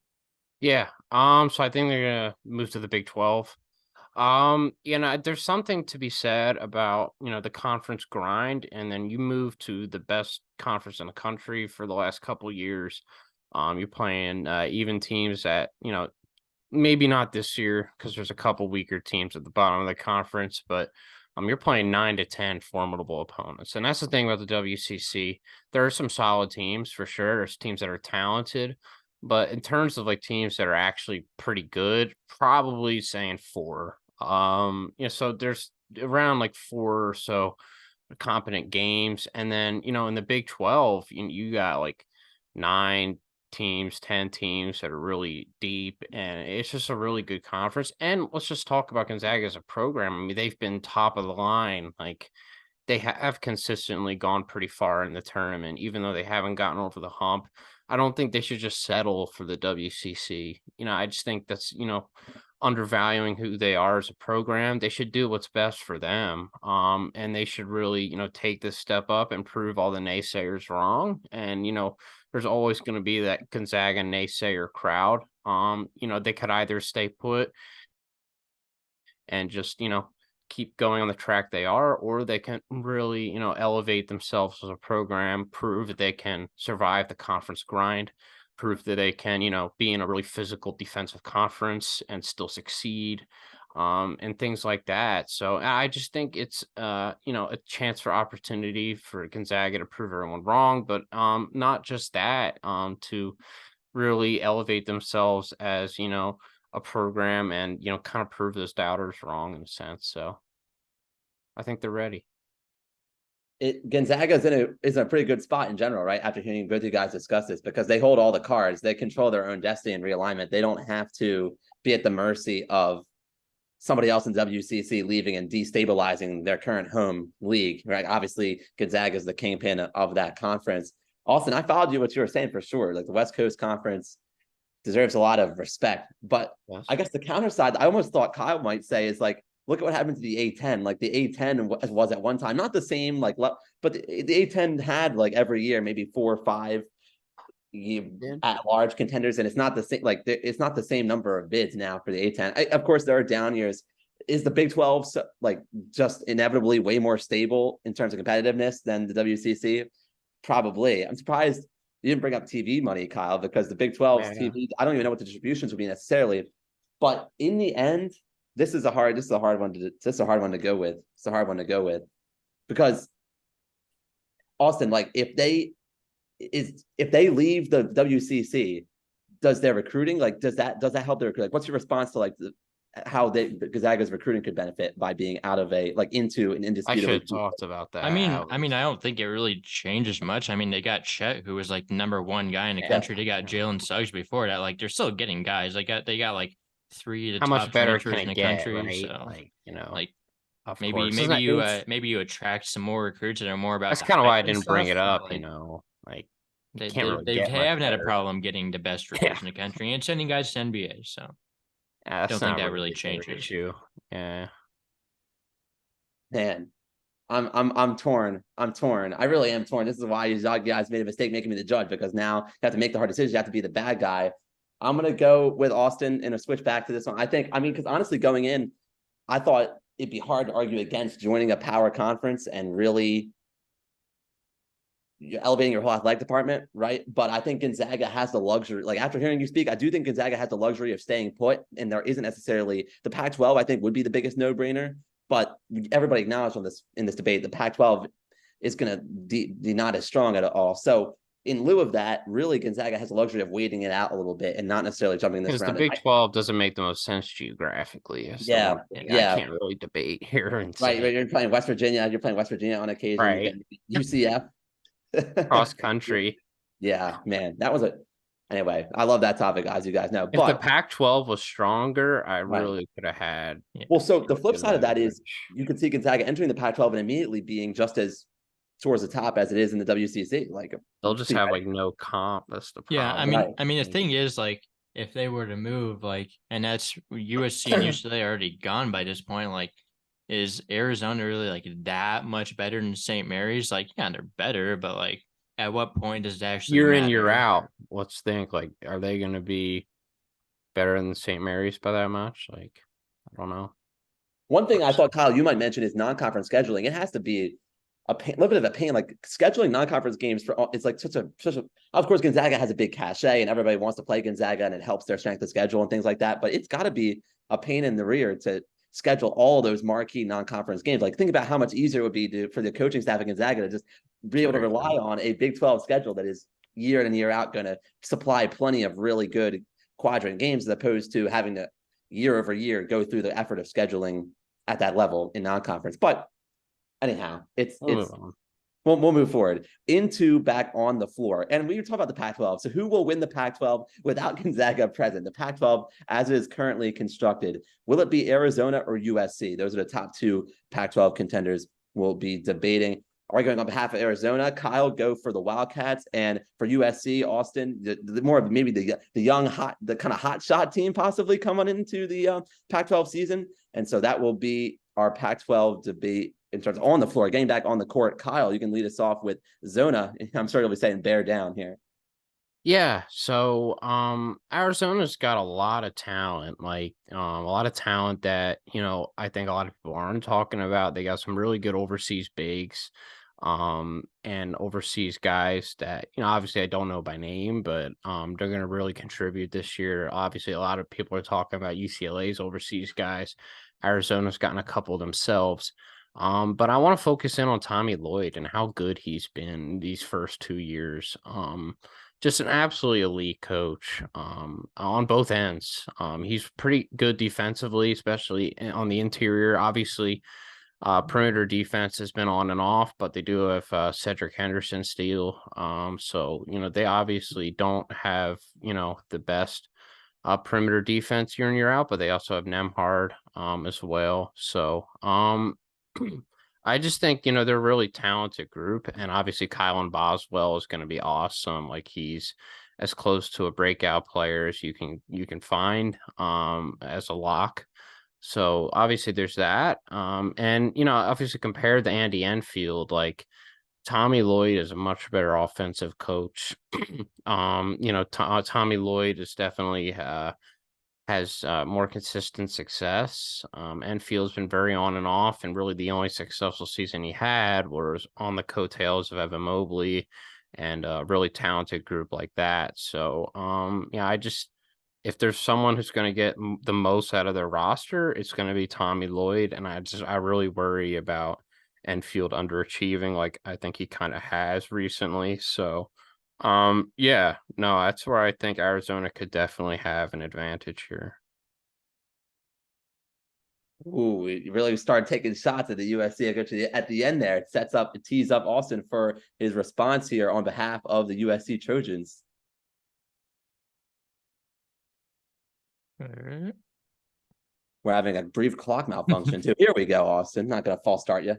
Yeah. So I think they're gonna move to the Big 12. There's something to be said about, the conference grind, and then you move to the best conference in the country for the last couple of years. You're playing even teams that, maybe not this year because there's a couple weaker teams at the bottom of the conference, but you're playing 9 to 10 formidable opponents. And that's the thing about the WCC. There are some solid teams for sure. There's teams that are talented, but in terms of like teams that are actually pretty good, probably saying 4. So there's around like 4 or so competent games. And then, in the Big 12, you got like 9 teams, 10 teams that are really deep, and it's just a really good conference. And let's just talk about Gonzaga as a program. I mean, they've been top of the line. Like they have consistently gone pretty far in the tournament, even though they haven't gotten over the hump. I don't think they should just settle for the WCC. I just think that's, undervaluing who they are as a program. They should do what's best for them. And they should really, take this step up and prove all the naysayers wrong. And, there's always going to be that Gonzaga naysayer crowd. They could either stay put and just, keep going on the track they are, or they can really, elevate themselves as a program, prove that they can survive the conference grind, prove that they can, be in a really physical defensive conference and still succeed, and things like that. So I just think it's, a chance for opportunity for Gonzaga to prove everyone wrong, but not just that, to really elevate themselves as, a program and, kind of prove those doubters wrong in a sense. So I think they're ready. Gonzaga is in a pretty good spot in general, right? After hearing both of you guys discuss this, because they hold all the cards, they control their own destiny and realignment. They don't have to be at the mercy of somebody else in WCC leaving and destabilizing their current home league, right? Obviously, Gonzaga is the kingpin of that conference. Austin, I followed you what you were saying for sure. Like the West Coast Conference deserves a lot of respect, but yes. I guess the counter side, I almost thought Kyle might say is like, look at what happened to the A10. Like the A10 was at one time not the same, like, but the A10 had like every year maybe 4 or 5 at large contenders, and it's not the same. Like it's not the same number of bids now for the A10. Of course, there are down years. Is the Big 12 like just inevitably way more stable in terms of competitiveness than the WCC? Probably. I'm surprised you didn't bring up TV money, Kyle, because the Big 12's TV, I don't even know what the distributions would be necessarily. But in the end, this is a hard one to go with. It's a hard one to go with. Because Austin, like if they leave the WCC, does their recruiting, like does that help their recruiting? Like what's your response to like how Gonzaga's recruiting could benefit by being out of into an indisputable? I should have talked about that. I mean, I don't think it really changes much. I mean, they got Chet, who was like the #1 guy in the country. They got Jalen Suggs before that. Like, they're still getting guys. They got like 3 of the top transfers in the country. Right? So, like, like maybe you attract some more recruits that are more about. That's kind of why I didn't bring it up. Like they really haven't had a problem getting the best recruits in the country and sending guys to NBA. So I don't think that really changes. Yeah, man. I'm torn. I really am torn. This is why you guys made a mistake making me the judge, because now you have to make the hard decisions. You have to be the bad guy. I'm gonna go with Austin and a switch back to this one. Because honestly, going in, I thought it'd be hard to argue against joining a power conference and really elevating your whole athletic department, right? But I think Gonzaga has the luxury. Like after hearing you speak, I do think Gonzaga has the luxury of staying put, and there isn't necessarily the Pac-12. I think would be the biggest no-brainer. But everybody acknowledged in this debate, the Pac-12 is going to be not as strong at all. So in lieu of that, really Gonzaga has the luxury of waiting it out a little bit and not necessarily jumping this round. Because the Big 12 doesn't make the most sense geographically. I can't really debate here. Right, you're playing West Virginia. You're playing West Virginia on occasion. Right. UCF. Cross country. Yeah, man, that was Anyway, I love that topic, as you guys know. If the Pac-12 was stronger, I really could have had. Well, so the flip side of that is you could see Gonzaga entering the Pac-12 and immediately being just as towards the top as it is in the WCC. Like they'll just have like no comp. That's the problem. Yeah, I mean, the thing is, like, if they were to move, like, and that's USC and UCLA already gone by this point, like, is Arizona really like that much better than St. Mary's? Like, yeah, they're better, but like, at what point does it actually year matter? in, year out? Let's think. Like, are they going to be better than St. Mary's by that much? Like, I don't know. One thing I thought, Kyle, you might mention is non-conference scheduling. It has to be a little bit of a pain. Like scheduling non-conference games it's like such a. Of course, Gonzaga has a big cachet, and everybody wants to play Gonzaga, and it helps their strength of schedule and things like that. But it's got to be a pain in the rear to schedule all those marquee non-conference games. Like think about how much easier it would be for the coaching staff at Gonzaga to just be able to rely on a Big 12 schedule that is year in and year out going to supply plenty of really good quadrant games, as opposed to having to year over year go through the effort of scheduling at that level in non-conference. But anyhow, we'll move forward into back on the floor. And we were talking about the Pac-12. So who will win the Pac-12 without Gonzaga present? The Pac-12 as it is currently constructed. Will it be Arizona or USC? Those are the top 2 Pac-12 contenders we'll be debating. Arguing on behalf of Arizona, Kyle, go for the Wildcats, and for USC, Austin, the more of maybe the young the kind of hot shot team possibly coming into the Pac-12 season. And so that will be our Pac-12 debate in terms of on the floor, getting back on the court. Kyle, you can lead us off with Zona. I'm sure you'll be saying bear down here. Yeah, so Arizona's got a lot of talent, like a lot of talent that, I think a lot of people aren't talking about. They got some really good overseas bigs, and overseas guys that, obviously I don't know by name, but they're going to really contribute this year. Obviously, a lot of people are talking about UCLA's overseas guys. Arizona's gotten a couple themselves. But I want to focus in on Tommy Lloyd and how good he's been these first 2 years. Just an absolutely elite coach on both ends. He's pretty good defensively, especially on the interior. Obviously, perimeter defense has been on and off, but they do have Cedric Henderson still. So, they obviously don't have, the best perimeter defense year in, year out, but they also have Nemhard as well. So, I just think, they're a really talented group, and obviously Kylan Boswell is going to be awesome. Like he's as close to a breakout player as you can find as a lock. So obviously there's that. And obviously compared to Andy Enfield, like Tommy Lloyd is a much better offensive coach. Tommy Lloyd is definitely has more consistent success. Enfield's been very on and off, and really the only successful season he had was on the coattails of Evan Mobley and a really talented group like that. So, if there's someone who's going to get the most out of their roster, it's going to be Tommy Lloyd, and I really worry about Enfield underachieving, like I think he kind of has recently. So, yeah, no, that's where I think Arizona could definitely have an advantage here. Ooh, we really started taking shots at the USC at the end there. It tees up Austin for his response here on behalf of the USC Trojans. All right. We're having a brief clock malfunction too. Here we go, Austin. Not gonna false start you.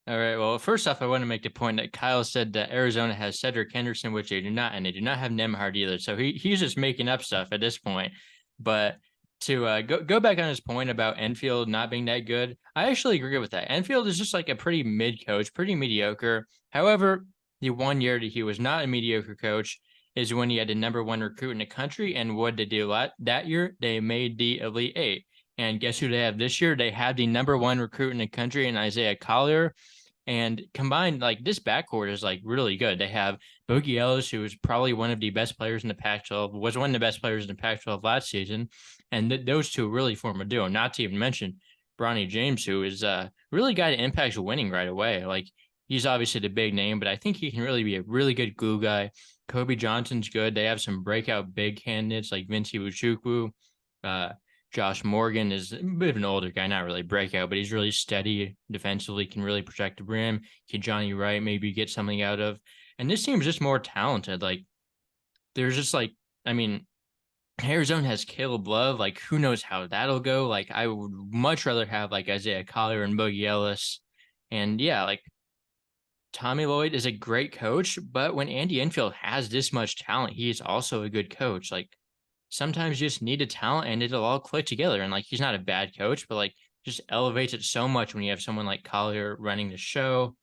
All right. Well, first off, I want to make the point that Kyle said that Arizona has Cedric Henderson, which they do not, and they do not have Nemhard either. So he's just making up stuff at this point. But to go back on his point about Enfield not being that good, I actually agree with that. Enfield is just like a pretty mid coach, pretty mediocre. However, the 1 year that he was not a mediocre coach is when he had the number 1 recruit in the country. And what did they do that year? They made the Elite Eight. And guess who they have this year? They have the number 1 recruit in the country in Isaiah Collier. And combined, like this backcourt is like really good. They have Boogie Ellis, who is probably one of the best players in the Pac-12, was one of the best players in the Pac-12 last season. And those two really form a duo, not to even mention Bronny James, who is really a guy that impacts winning right away. Like he's obviously the big name, but I think he can really be a really good glue guy. Kobe Johnson's good. They have some breakout big candidates like Vincey Uchukwu. Josh Morgan is a bit of an older guy, not really breakout, but he's really steady defensively, can really protect the rim. Can Johnny Wright maybe get something out of? And this team's just more talented. Like, there's just like, I mean, Arizona has Caleb Love. Like, who knows how that'll go? Like, I would much rather have like Isaiah Collier and Boogie Ellis. And yeah, like Tommy Lloyd is a great coach, but when Andy Enfield has this much talent, he is also a good coach. Like, sometimes you just need a talent and it'll all click together. And like, he's not a bad coach, but like just elevates it so much when you have someone like Collier running the show.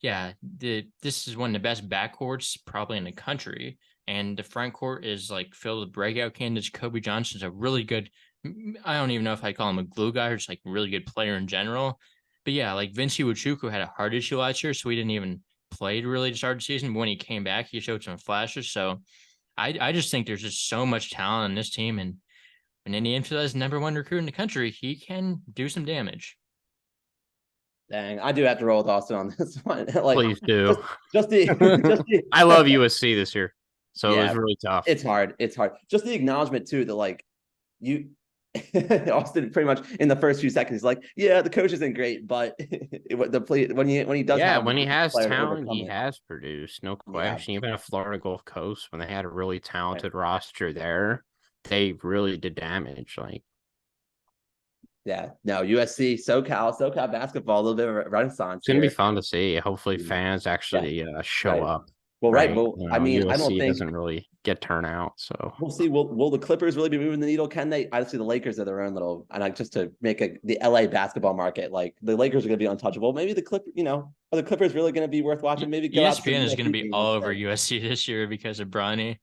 Yeah, this is one of the best backcourts probably in the country. And the front court is like filled with breakout candidates. Kobe Johnson's a really good, I don't even know if I call him a glue guy or just like a really good player in general. But yeah, like Vincey Uchukwu had a heart issue last year, so he didn't even play really to start the season. But when he came back, he showed some flashes. So I just think there's just so much talent on this team, and when Andy Enfield is number 1 recruit in the country, he can do some damage. Dang, I do have to roll with Austin on this one. Like, Please do. Just the I love USC this year, so yeah, it was really tough. It's hard. Just the acknowledgement too that like you Austin pretty much in the first few seconds he's like, yeah, the coach isn't great, but when he does when he has talent, he has produced, no question. Yeah. Even at Florida Gulf Coast, when they had a really talented roster there, they really did damage. Like, yeah, no, USC, SoCal basketball, a little bit of a renaissance. It's gonna be fun to see. Hopefully, fans actually show up. Well, right. Well, I mean, USC I don't think doesn't really get turnout, so we'll see. Will the Clippers really be moving the needle? Can they? I see the Lakers are their own little, and like just to make the LA basketball market, like the Lakers are going to be untouchable. Maybe the are the Clippers really going to be worth watching? Maybe ESPN is going to be all over USC this year because of Bronny.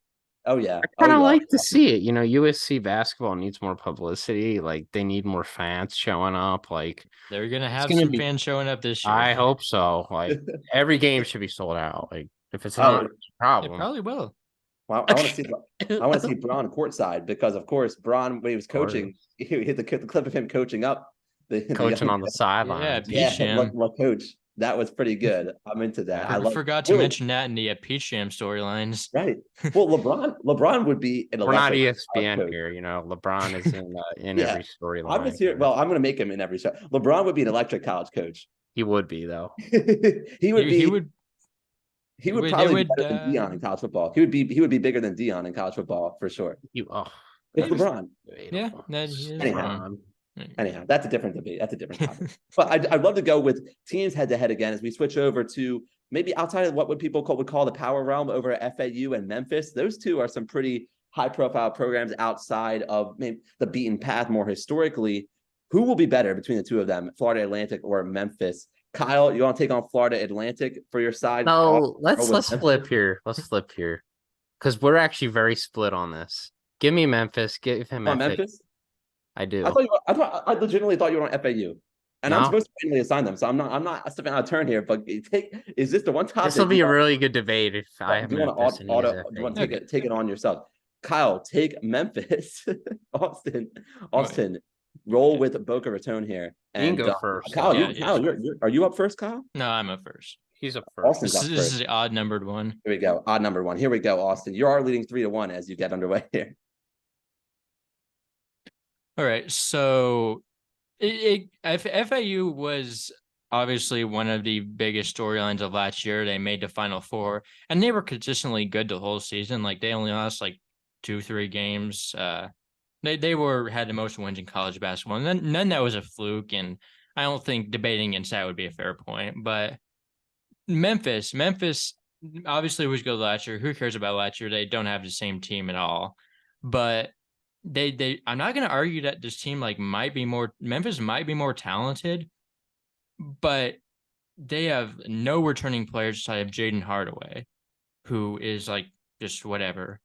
Oh yeah, I kind of like to see it. USC basketball needs more publicity. Like they need more fans showing up. Like they're going to have some fans showing up this year. I hope so. Like every game should be sold out. Like if it's not, it's a problem. It probably will. Well, I want to see Bron courtside because, of course, Bron when he was coaching, he hit the clip of him coaching up, coaching on the sideline. Yeah, coach. That was pretty good. I'm into that. I forgot to mention that in the Peach Jam storylines. Right. Well, LeBron would be an. We're not ESPN here, LeBron is in every storyline. I'm just here. Well, I'm going to make him in every show. LeBron would be an electric college coach. He would be though. He would probably be better than Deion in college football. He would be bigger than Deion in college football for sure. It's LeBron. Yeah. Anyhow, that's a different debate. That's a different topic. But I'd love to go with teams head to head again as we switch over to maybe outside of what would people would call the power realm over at FAU and Memphis. Those two are some pretty high profile programs outside of maybe the beaten path more historically. Who will be better between the two of them, Florida Atlantic or Memphis? Kyle, you want to take on Florida Atlantic for your side? No, let's with flip here. Let's flip here. Because we're actually very split on this. Give me Memphis. Give him on FA. Memphis. I do. I legitimately thought you were on FAU, and I'm No, supposed to randomly assign them. So I'm not stepping out of turn here. But is this the one topic? this will be a really good debate if I do have you want Memphis and he has do you want FA. to take it on yourself? Kyle, take Memphis. Austin, roll with Boca Raton here. You can And go first. Kyle, Yeah. are you up first, Kyle? No, I'm up first. He's up first. Austin's up This first. is the odd numbered one. Here we go. Odd number one. Here we go, Austin. You are leading 3-1 as you get underway here. All right. So FAU was obviously one of the biggest storylines of last year. They made the Final Four, and they were consistently good the whole season. Like they only lost like 2-3 games. They had the most wins in college basketball, and none that was a fluke. And I don't think debating against that would be a fair point. But Memphis obviously was good last year. Who cares about last year? They don't have the same team at all. But I'm not going to argue that this team Memphis might be more talented, but they have no returning players outside of Jaden Hardaway, who is like just whatever.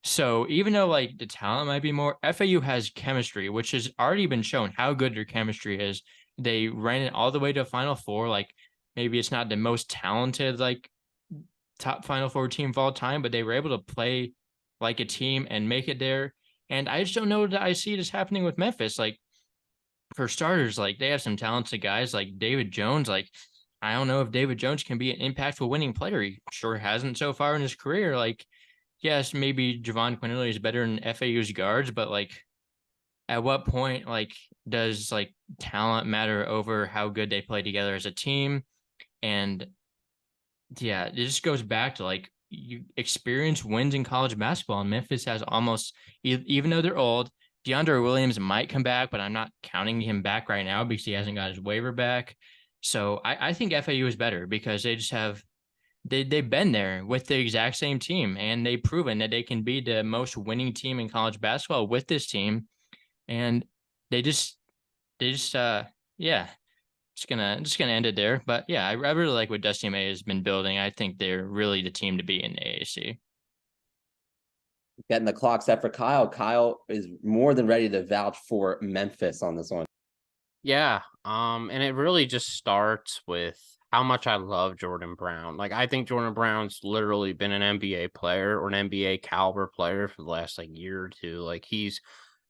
So even though like the talent might be more, FAU has chemistry, which has already been shown how good their chemistry is. They ran it all the way to Final Four. Like maybe it's not the most talented like top Final Four team of all time, but they were able to play like a team and make it there. And I just don't know that I see this happening with Memphis. Like for starters, like they have some talented guys like David Jones. Like I don't know if David Jones can be an impactful winning player. He sure hasn't so far in his career. Like, yes, maybe Jahvon Quinerly is better than FAU's guards, but like at what point like does like talent matter over how good they play together as a team? And yeah, it just goes back to like you experience wins in college basketball, and Memphis has almost, even though they're old, DeAndre Williams might come back, but I'm not counting him back right now because he hasn't got his waiver back. So I think FAU is better because they just have they've been there with the exact same team, and they've proven that they can be the most winning team in college basketball with this team. And they just yeah, just gonna end it there. But yeah, I really like what Dusty May has been building. I think they're really the team to be in the AAC. Getting the clock set for Kyle. Kyle is more than ready to vouch for Memphis on this one. Yeah. And it really just starts with how much I love Jordan Brown. Like I think Jordan Brown's literally been an NBA player or an NBA caliber player for the last like year or two. Like he's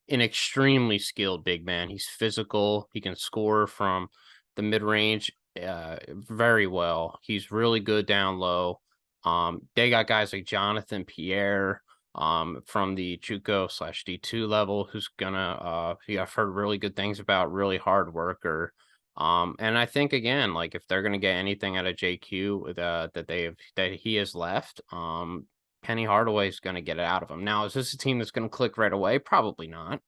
an extremely skilled big man. He's physical. He can score from the mid range very well. He's really good down low. They got guys like Jonathan Pierre from the JUCO/D2 level, who's gonna I've heard really good things about, really hard worker. And I think again, like if they're gonna get anything out of JQ that he has left, Penny Hardaway is gonna get it out of him. Now, is this a team that's gonna click right away? Probably not.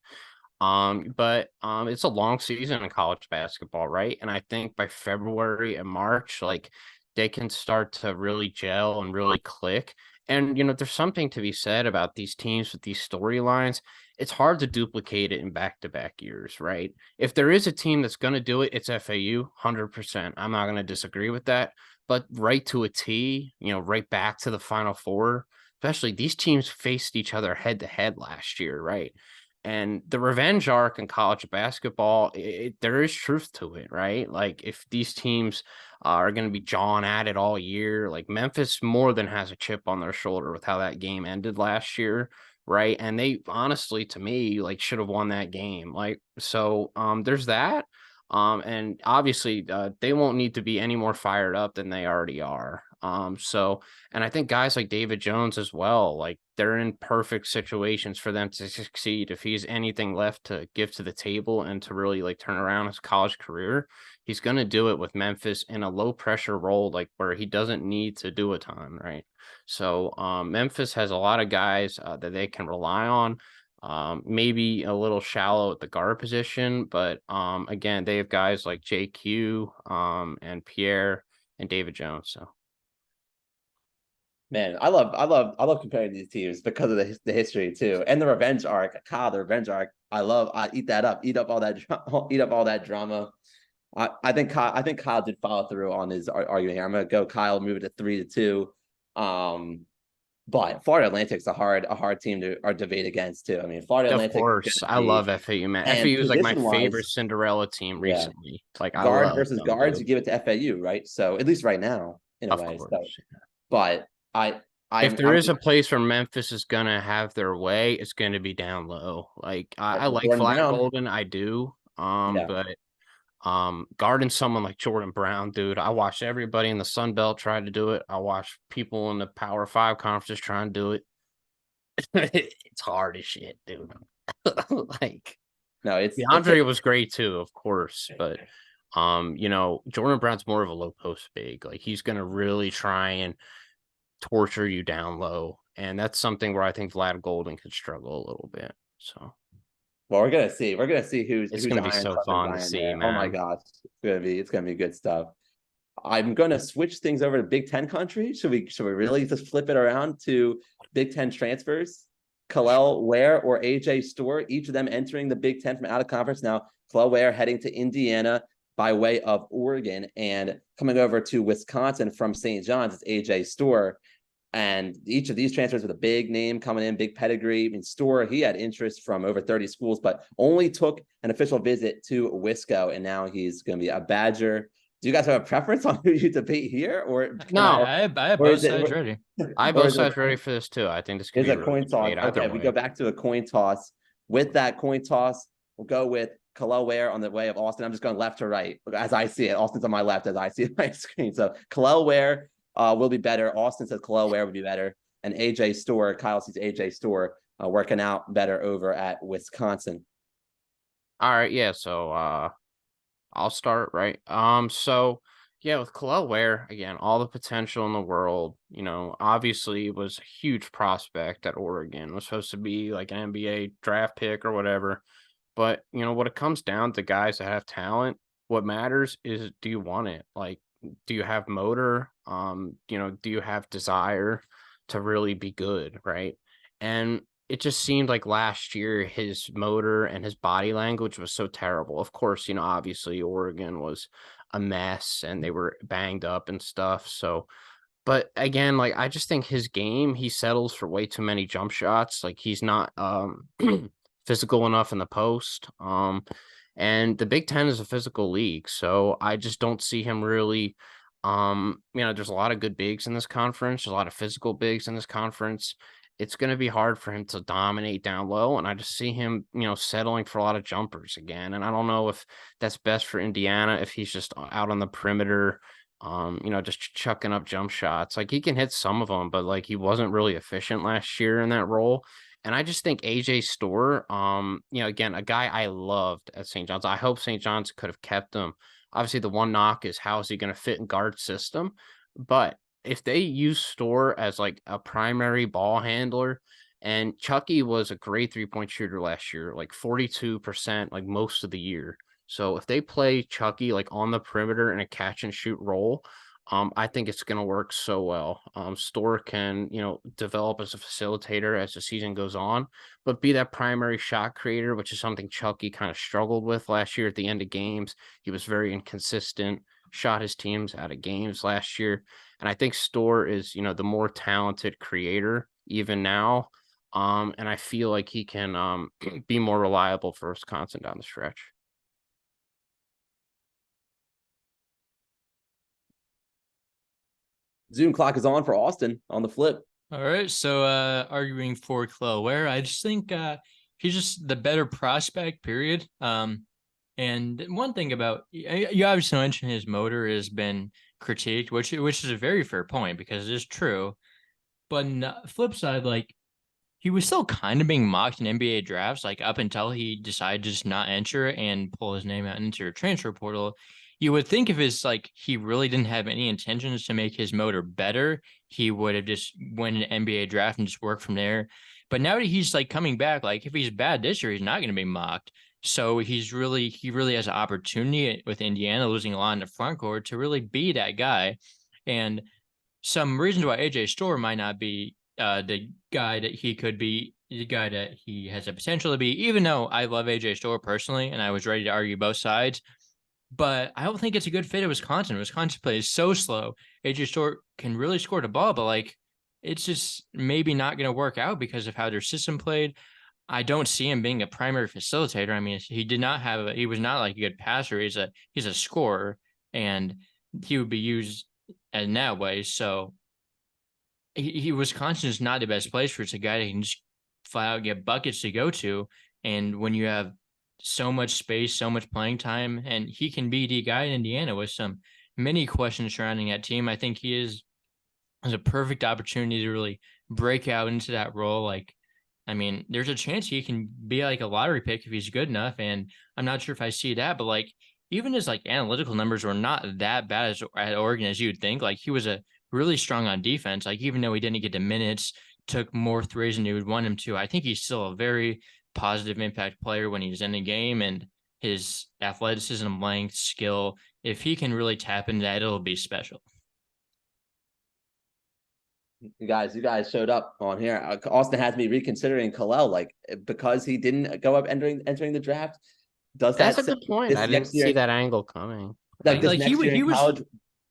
But it's a long season in college basketball, right? And I think by February and March, like they can start to really gel and really click. And there's something to be said about these teams with these storylines. It's hard to duplicate it in back-to-back years, right? If there is a team that's going to do it, it's FAU, 100%. I'm not going to disagree with that. But right to a T, right back to the Final Four, especially these teams faced each other head-to-head last year, right? And the revenge arc in college basketball, there is truth to it, right? Like if these teams are going to be jawing at it all year, like Memphis more than has a chip on their shoulder with how that game ended last year, right? And they honestly, to me, like should have won that game. Like so, there's that. And obviously, they won't need to be any more fired up than they already are. And I think guys like David Jones as well, like they're in perfect situations for them to succeed. If he's anything left to give to the table and to really like turn around his college career, he's going to do it with Memphis in a low pressure role, like where he doesn't need to do a ton. Right. So, Memphis has a lot of guys that they can rely on. Maybe a little shallow at the guard position, but again, they have guys like JQ and Pierre and David Jones. So Man, I love comparing these teams because of the history too, and the revenge arc. Kyle, the revenge arc. I eat that up. Eat up all that. Eat up all that drama. I think Kyle did follow through on his argument here. I'm gonna go Kyle, move it to 3-2. But Florida Atlantic's a hard team to debate against too. I mean, Florida Of Atlantic course, I love FAU, man. and FAU is like my position favorite wise, Cinderella team yeah, recently. Like I guard love versus them, guards, dude. you give it to FAU, right? So at least right now, in a Of way. So, course. but If there I'm is a place where Memphis is gonna have their way, it's gonna be down low. Like I like Jordan Flat Brown. Golden, I do. Yeah, But guarding someone like Jordan Brown, dude, I watched everybody in the Sun Belt try to do it. I watched people in the Power Five conferences try and do it. It's hard as shit, dude. Like no, it's DeAndre was great too, of course, but Jordan Brown's more of a low post big. Like he's gonna really try and torture you down low, and that's something where I think Vlad Golden could struggle a little bit. So well, we're gonna see. We're gonna see it's who's gonna be iron so tough and fun to iron see, there. Oh my man. gosh, it's gonna be good stuff. I'm gonna switch things over to Big Ten country. Should we really just flip it around to Big Ten transfers? Kalel Ware or AJ Storr, each of them entering the Big Ten from out of conference. Now, Kalel Ware heading to Indiana by way of Oregon, and coming over to Wisconsin from St. John's, it's AJ Storr. And each of these transfers with a big name coming in, big pedigree. I mean, Storr, he had interest from over 30 schools, but only took an official visit to Wisco, and now he's going to be a Badger. Do you guys have a preference on who you debate here, or No, I have both sides ready. I have both sides ready for this too. I think this could is be a a really coin good toss? debate either Okay, we way. go back to a coin toss. With that coin toss, we'll go with Kalel Ware on the way of Austin. I'm just going left to right as I see it. Austin's on my left as I see it on my screen. So Kalel Ware will be better. Austin says Kalel Ware would be better. And AJ Storr, Kyle sees AJ Storr working out better over at Wisconsin. All right, yeah. So I'll start, right? So yeah, with Kalel Ware, again, all the potential in the world, obviously was a huge prospect at Oregon. Was supposed to be like an NBA draft pick or whatever. But what it comes down to, guys that have talent, what matters is, do you want it? Like, do you have motor? Do you have desire to really be good, right? And it just seemed like last year his motor and his body language was so terrible. Of course, obviously Oregon was a mess and they were banged up and stuff. So, but again, like I just think his game, he settles for way too many jump shots. Like he's not physical enough in the post. And the Big Ten is a physical league, so I just don't see him really. There's a lot of good bigs in this conference. There's a lot of physical bigs in this conference. It's going to be hard for him to dominate down low, and I just see him, settling for a lot of jumpers again. And I don't know if that's best for Indiana if he's just out on the perimeter, just chucking up jump shots. Like he can hit some of them, but like he wasn't really efficient last year in that role. And I just think AJ Storr, again, a guy I loved at St. John's. I hope St. John's could have kept him. Obviously, the one knock is how is he going to fit in guard system? But if they use Storr as like a primary ball handler, and Chucky was a great 3-point shooter last year, like 42%, like most of the year. So if they play Chucky like on the perimeter in a catch and shoot role, I think it's going to work so well. Storr can, develop as a facilitator as the season goes on, but be that primary shot creator, which is something Chucky kind of struggled with last year at the end of games. He was very inconsistent, shot his teams out of games last year. And I think Storr is, the more talented creator even now. And I feel like he can be more reliable for Wisconsin down the stretch. Zoom clock is on for Austin on the flip. All right, so arguing for Kalel Ware, I just think he's just the better prospect, period. And one thing about you obviously mentioned his motor has been critiqued, which is a very fair point because it is true. But on the flip side, like he was still kind of being mocked in NBA drafts, like up until he decided to just not enter and pull his name out into a transfer portal. You would think if it's like he really didn't have any intentions to make his motor better, he would have just won an NBA draft and just worked from there. But now that he's like coming back, like if he's bad this year, he's not going to be mocked. So he really has an opportunity with Indiana losing a lot in the front court to really be that guy. And some reasons why AJ Storr might not be the guy that he could be, the guy that he has the potential to be, even though I love AJ Storr personally, and I was ready to argue both sides. But I don't think it's a good fit at Wisconsin. Wisconsin plays so slow. AJ Storr can really score the ball, but like it's just maybe not going to work out because of how their system played. I don't see him being a primary facilitator. I mean, he was not like a good passer. He's a scorer, and he would be used in that way. So Wisconsin is not the best place for. It's a guy that can just flat out get buckets to go to. And when you have so much space, so much playing time, and he can be the guy in Indiana with some many questions surrounding that team. I think he is a perfect opportunity to really break out into that role. Like, I mean, there's a chance he can be like a lottery pick if he's good enough. And I'm not sure if I see that, but like even his like analytical numbers were not that bad at Oregon as you'd think. Like he was a really strong on defense. Like even though he didn't get the minutes, took more threes than you would want him to, I think he's still a very positive impact player when he's in the game, and his athleticism, length, skill, if he can really tap into that, it'll be special. You guys showed up on here. Austin has me reconsidering Kalel, like because he didn't go up entering the draft. That's a good point. I didn't see that angle coming. Like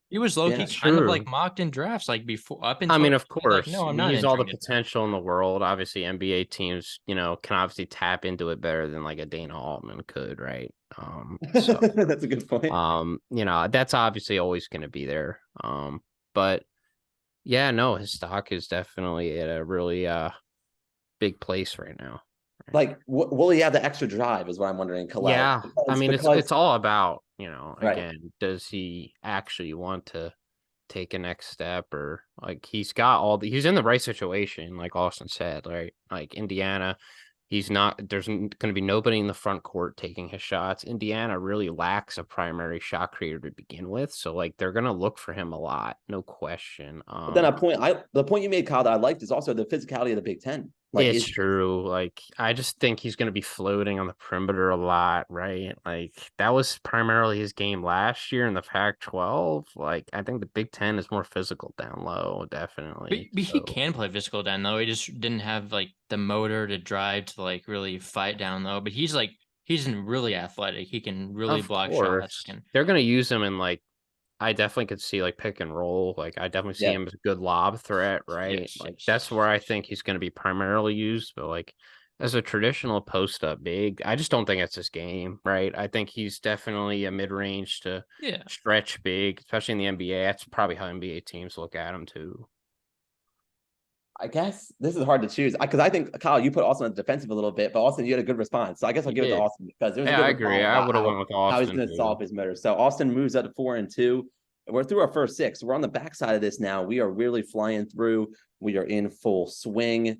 he was low key kind of like mocked in drafts like before up until. I mean, of course, like, no, I'm not. He's all the potential in the world. Obviously, NBA teams, can obviously tap into it better than like a Dana Altman could, right? So, that's a good point. That's obviously always going to be there. But yeah, no, his stock is definitely at a really big place right now. Like, will he have the extra drive? Is what I'm wondering. Kalel. Yeah, I mean, it's all about again, right. Does he actually want to take a next step, or like he's in the right situation, like Austin said, right? Like Indiana, there's going to be nobody in the front court taking his shots. Indiana really lacks a primary shot creator to begin with, so like they're going to look for him a lot, no question. But then the point you made, Kyle, that I liked is also the physicality of the Big Ten. Like, it's true. Like, I just think he's going to be floating on the perimeter a lot, right? Like, that was primarily his game last year in the Pac-12. Like, I think the Big Ten is more physical down low, definitely. But he can play physical down low. He just didn't have like the motor to drive to like really fight down low. But he's really athletic. He can really block shots. They're going to use him in like, I definitely could see like pick and roll. Like I definitely see him as a good lob threat, right? That's where I think he's going to be primarily used. But like as a traditional post up big, I just don't think that's his game, right? I think he's definitely a mid range to stretch big, especially in the NBA. That's probably how NBA teams look at him too. I guess this is hard to choose because I think, Kyle, you put Austin on the defensive a little bit, but Austin, you had a good response. So I guess I'll give it to Austin because it was a good I agree. I would have went with Austin. How he's going to solve his motor. So Austin moves up to 4-2. We're through our first 6. We're on the backside of this now. We are really flying through. We are in full swing.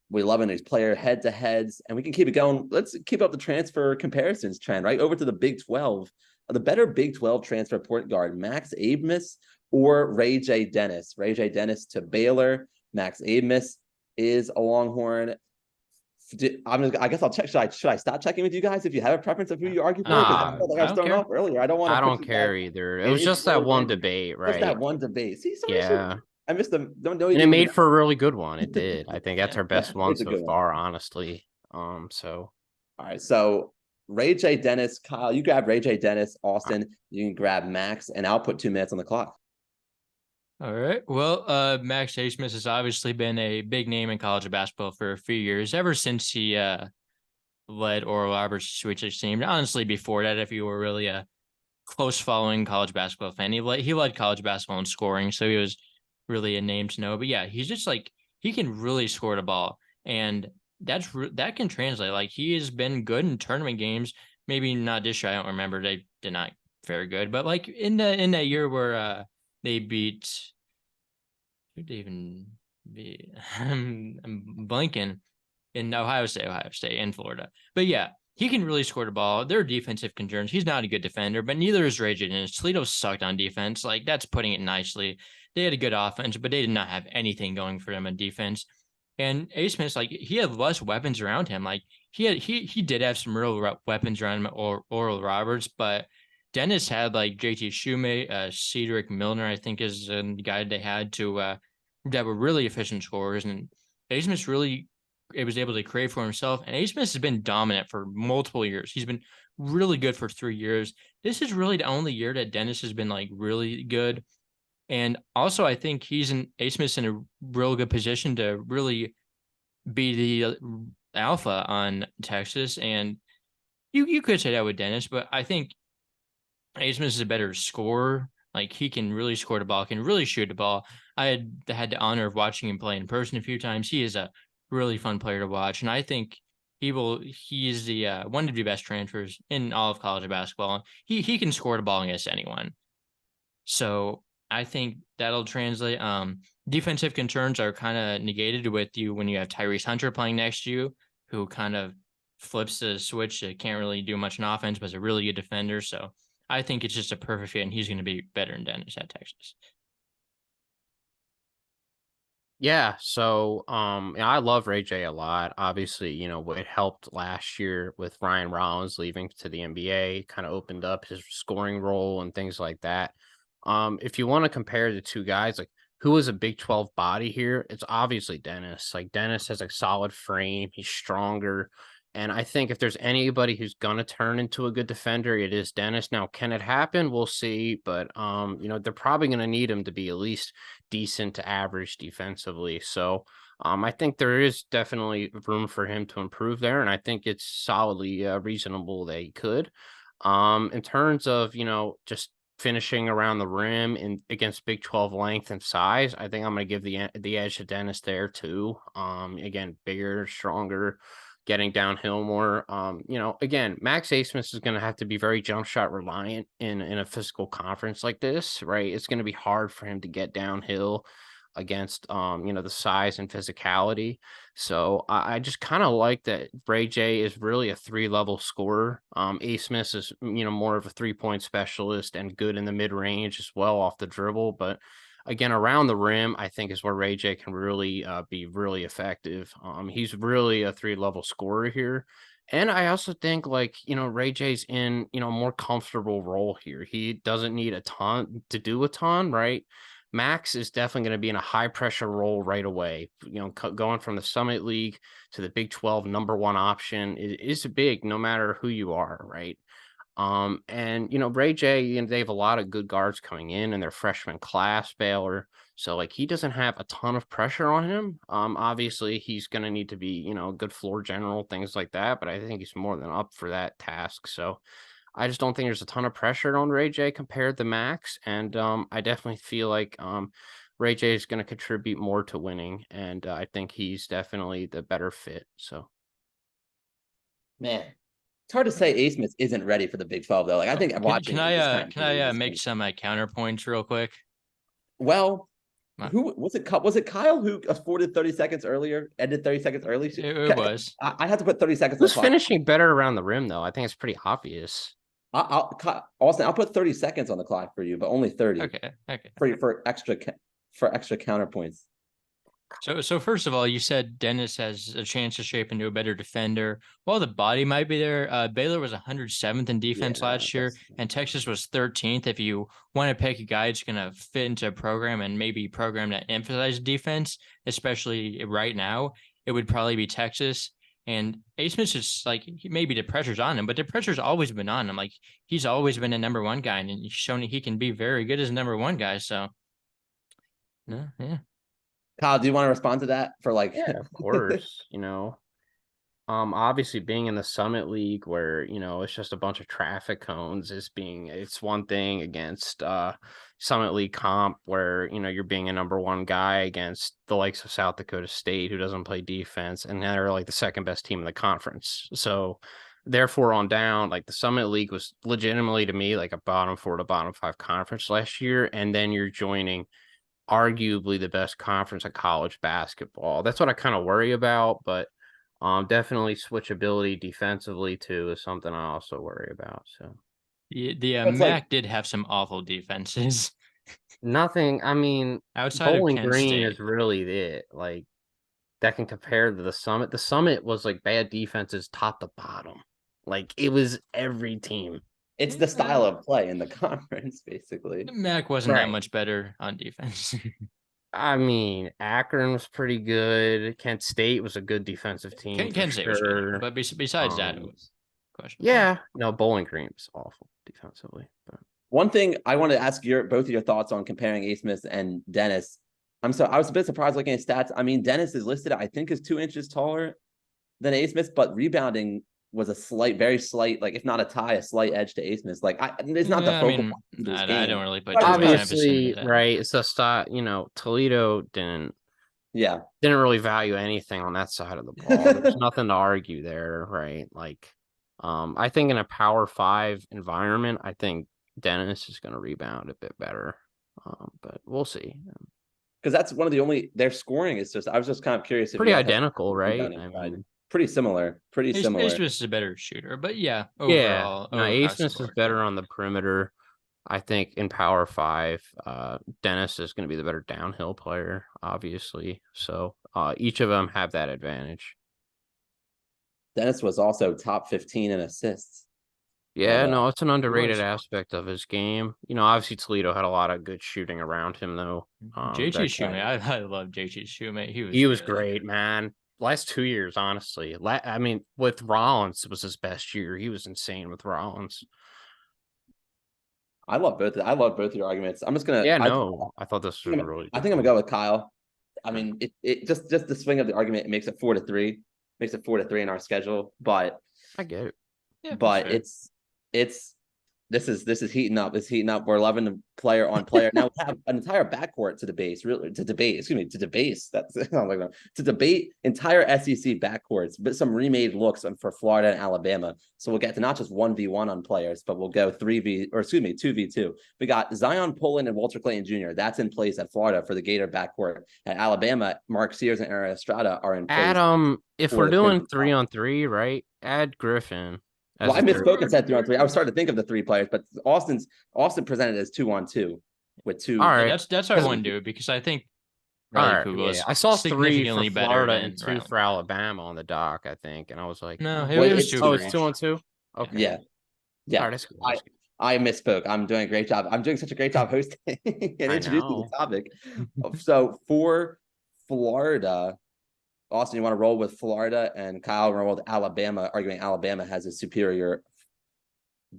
We're loving these player head-to-heads, and we can keep it going. Let's keep up the transfer comparisons trend, right? Over to the Big 12. The better Big 12 transfer point guard, Max Abmas or Ray J. Dennis? Ray J. Dennis to Baylor. Max Abmas is a Longhorn. I guess I'll check. Should I stop checking with you guys if you have a preference of who you argue for? I was starting off earlier. I don't care either. It was just that one debate, right? Just that one debate. See, I missed them. Don't know. And it made for a really good one. It did. I think that's our best one so far, honestly. So all right. So Ray J. Dennis, Kyle, you grab Ray J. Dennis. Austin, you can grab Max, and I'll put 2 minutes on the clock. All right. Well, Max Abmas has obviously been a big name in college basketball for a few years, ever since he led Oral Roberts to Sweet 16. Honestly, before that, if you were really a close following college basketball fan, he led college basketball in scoring, so he was really a name to know. But yeah, he's just like he can really score the ball, and that can translate. Like he has been good in tournament games. Maybe not this year. I don't remember. They did not very good, but like in that year where they beat, who'd they even be? I'm blanking. In Ohio State, and Florida. But yeah, he can really score the ball. There are defensive concerns. He's not a good defender, but neither is Ray J. Dennis. Toledo sucked on defense. Like, that's putting it nicely. They had a good offense, but they did not have anything going for them on defense. And Abmas, like, he had less weapons around him. Like, he did have some real weapons around him, or Oral Roberts, but Dennis had like JT Shoemate, Cedric Milner, I think is the guy they had to that were really efficient scorers, and A. Smith really it was able to create for himself. And A. Smith has been dominant for multiple years. He's been really good for 3 years. This is really the only year that Dennis has been like really good. And also, I think he's in A. Smith's in a real good position to really be the alpha on Texas. And you could say that with Dennis, but I think A. Smith is a better scorer. Like he can really score the ball, can really shoot the ball. I had the honor of watching him play in person a few times. He is a really fun player to watch, and I think he is the one of the best transfers in all of college basketball. He can score the ball against anyone. So I think that'll translate. Defensive concerns are kind of negated with you when you have Tyrese Hunter playing next to you, who kind of flips the switch. Can't really do much in offense, but is a really good defender. So I think it's just a perfect fit, and he's going to be better than Dennis at Texas. Yeah, so yeah, I love Ray J a lot. Obviously, it helped last year with Ryan Rollins leaving to the NBA, kind of opened up his scoring role and things like that. If you want to compare the two guys, like who is a Big 12 body here, it's obviously Dennis. Like Dennis has a solid frame, he's stronger. And I think if there's anybody who's gonna turn into a good defender, it is Dennis. Now, can it happen? We'll see. But they're probably gonna need him to be at least decent to average defensively. So I think there is definitely room for him to improve there, and I think it's solidly reasonable that he could. In terms of just finishing around the rim in against Big 12 length and size, I think I'm going to give the edge to Dennis there too. Again, bigger, stronger, getting downhill more. Again, Max Asmus is going to have to be very jump shot reliant in a physical conference like this, right? It's going to be hard for him to get downhill against the size and physicality. So I just kind of like that Ray J is really a 3-level scorer. A. Smith is more of a 3-point specialist and good in the mid range as well off the dribble. But again, around the rim, I think is where Ray J can really be really effective. He's really a 3-level scorer here. And I also think Ray J's in, a more comfortable role here. He doesn't need a ton to do a ton, right? Max is definitely going to be in a high pressure role right away. Going from the Summit League to the Big 12 #1 option is big, no matter who you are, right? And Ray J, they have a lot of good guards coming in their freshman class, Baylor. So he doesn't have a ton of pressure on him. Obviously he's going to need to be, a good floor general, things like that. But I think he's more than up for that task. So I just don't think there's a ton of pressure on Ray J compared to Max. And I definitely feel like Ray J is going to contribute more to winning. And I think he's definitely the better fit. So, man, it's hard to say A. Smith isn't ready for the Big 12 though. Like I think watching Can I make some counterpoints real quick? Well, who was it? Was it Kyle who afforded 30 seconds earlier? Ended 30 seconds early. It was. I had to put 30 seconds. Who's finishing better around the rim though? I think it's pretty obvious. Austin, I'll put 30 seconds on the clock for you, but only 30. Okay. For extra counterpoints. So first of all, you said Dennis has a chance to shape into a better defender. Well, the body might be there. Baylor was 107th in defense last year, and Texas was 13th. If you want to pick a guy that's going to fit into a program and maybe program that emphasizes defense, especially right now, it would probably be Texas. And A. Smith's just maybe the pressure's on him, but the pressure's always been on him. He's always been a #1 guy, and he's shown that he can be very good as a #1 guy. So, no, yeah. Kyle, do you want to respond to that? Yeah, of course. Obviously being in the Summit League where, it's just a bunch of traffic cones it's one thing against Summit League comp where, you're being a #1 guy against the likes of South Dakota State who doesn't play defense, and they're the second best team in the conference. So therefore on down, the Summit League was legitimately to me a bottom 4 to bottom 5 conference last year. And then you're joining arguably the best conference in college basketball. That's what I kind of worry about, but definitely switchability defensively too is something I also worry about. So the MAC did have some awful defenses. Nothing. I mean, outside Bowling of Kent Green State is really it. That can compare to the Summit. The Summit was bad defenses top to bottom. It was every team. it's the style of play in the conference, basically. Mac wasn't that Right. much better on defense. I mean, Akron was pretty good. Kent State was a good defensive team for Kent State was good, sure. but besides that, it was questionable. Yeah, no, Bowling Green was awful defensively. But One thing I want to ask both of your thoughts on comparing A. Smith and Dennis. I was a bit surprised looking at stats. I mean, Dennis is listed, I think, is 2 inches taller than A. Smith, but rebounding was a very slight, like if not a tie, a slight edge to A. Smith. Like it's not the focal point of this game. I don't really put too much emphasis obviously, into that. right? It's just Toledo didn't really value anything on that side of the ball. There's nothing to argue there, right? Like, I think in a Power 5 environment, I think Dennis is going to rebound a bit better, but we'll see. Because that's one of the only their scoring is just. I was just kind of curious. If pretty identical, right? I mean, pretty similar. Pretty similar. A. Smith is a better shooter, but yeah, overall, no, A. Smith is better on the perimeter. I think in Power 5, Dennis is going to be the better downhill player, obviously. So each of them have that advantage. Dennis was also top 15 in assists. Yeah, no, it's an underrated aspect of his game. Obviously Toledo had a lot of good shooting around him, though. JT Shumate, I love JT Shumate. He was great, man. Last 2 years, honestly. I mean, with Rollins, it was his best year. He was insane with Rollins. I love both of your arguments. I'm just gonna. I thought this was really. I think I'm gonna go with Kyle. I mean, it just the swing of the argument, it makes it 4-3, makes it 4-3 in our schedule. But I get it. Yeah, but it's this is heating up. It's heating up. We're loving player on player. Now we have an entire backcourt to debate. To debate entire SEC backcourts, but some remade looks for Florida and Alabama. So we'll get to not just 1v1 on players, but we'll go 2v2. We got Zion Poland and Walter Clayton Jr. That's in place at Florida for the Gator backcourt. At Alabama, Mark Sears and Aaron Estrada are in place. If we're doing 3-on-3, right? Add Griffin. Well, I misspoke and said 3-on-3. I was starting to think of the 3 players, but Austin presented as 2-on-2 with 2. All right, that's what I want to do because I think I saw 3 for Florida and 2 for Alabama on the dock, I think, and I was like, no, it was 2. It's 2-on-2. Okay, yeah. All right, that's cool. I misspoke. I'm doing a great job. I'm doing such a great job hosting and introducing the topic. So for Florida. Austin, you want to roll with Florida, and Kyle roll with Alabama, arguing Alabama has a superior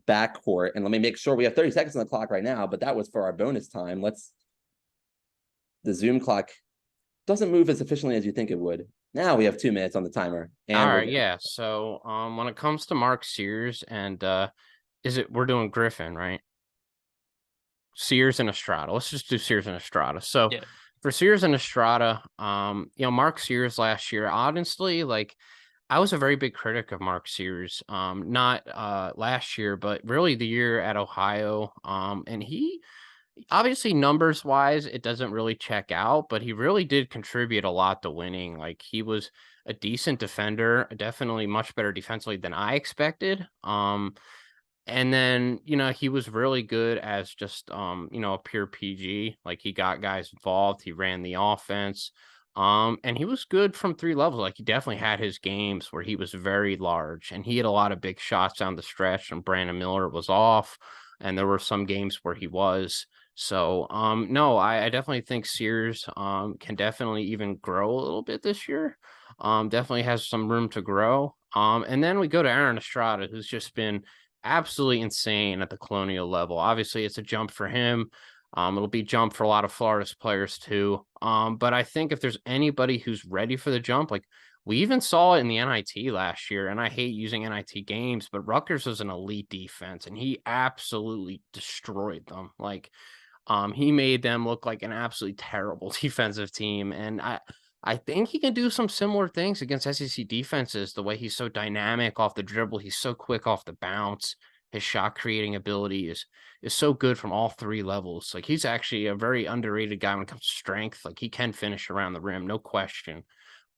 backcourt. And let me make sure we have 30 seconds on the clock right now, but that was for our bonus time. The Zoom clock doesn't move as efficiently as you think it would. Now we have 2 minutes on the timer. All right, yeah. So when it comes to Mark Sears and we're doing Griffin, right? Sears and Estrada. Let's just do Sears and Estrada. So for Sears and Estrada, Mark Sears last year, honestly, like I was a very big critic of Mark Sears, not last year, but really the year at Ohio. And he obviously numbers wise, it doesn't really check out, but he really did contribute a lot to winning. Like he was a decent defender, definitely much better defensively than I expected. And then, he was really good as just, a pure PG. Like he got guys involved. He ran the offense. And he was good from 3 levels. Like he definitely had his games where he was very large and he had a lot of big shots down the stretch and Brandon Miller was off. And there were some games where he was. So, no, I definitely think Sears can definitely even grow a little bit this year. Definitely has some room to grow. And then we go to Aaron Estrada, who's just been absolutely insane at the Colonial level. Obviously, it's a jump for him. It'll be a jump for a lot of Florida's players too. But I think if there's anybody who's ready for the jump, like we even saw it in the NIT last year, and I hate using NIT games, but Rutgers was an elite defense, and he absolutely destroyed them. Like, he made them look like an absolutely terrible defensive team, and I think he can do some similar things against SEC defenses, the way he's so dynamic off the dribble. He's so quick off the bounce. His shot creating ability is so good from all 3 levels. Like he's actually a very underrated guy when it comes to strength. Like he can finish around the rim, no question.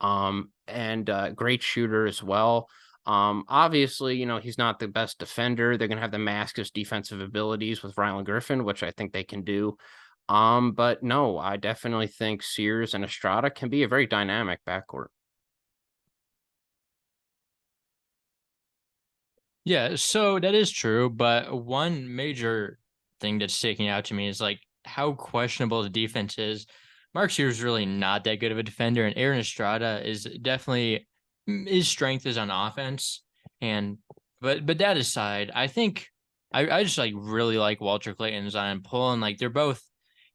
And great shooter as well. Obviously, he's not the best defender. They're going to have to mask his defensive abilities with Rylan Griffin, which I think they can do. But no, I definitely think Sears and Estrada can be a very dynamic backcourt. Yeah, so that is true, but one major thing that's sticking out to me is like how questionable the defense is. Mark Sears really not that good of a defender, and Aaron Estrada is definitely his strength is on offense. And but that aside, I think I just like really like Walter Clayton and Zion Pullen. Like they're both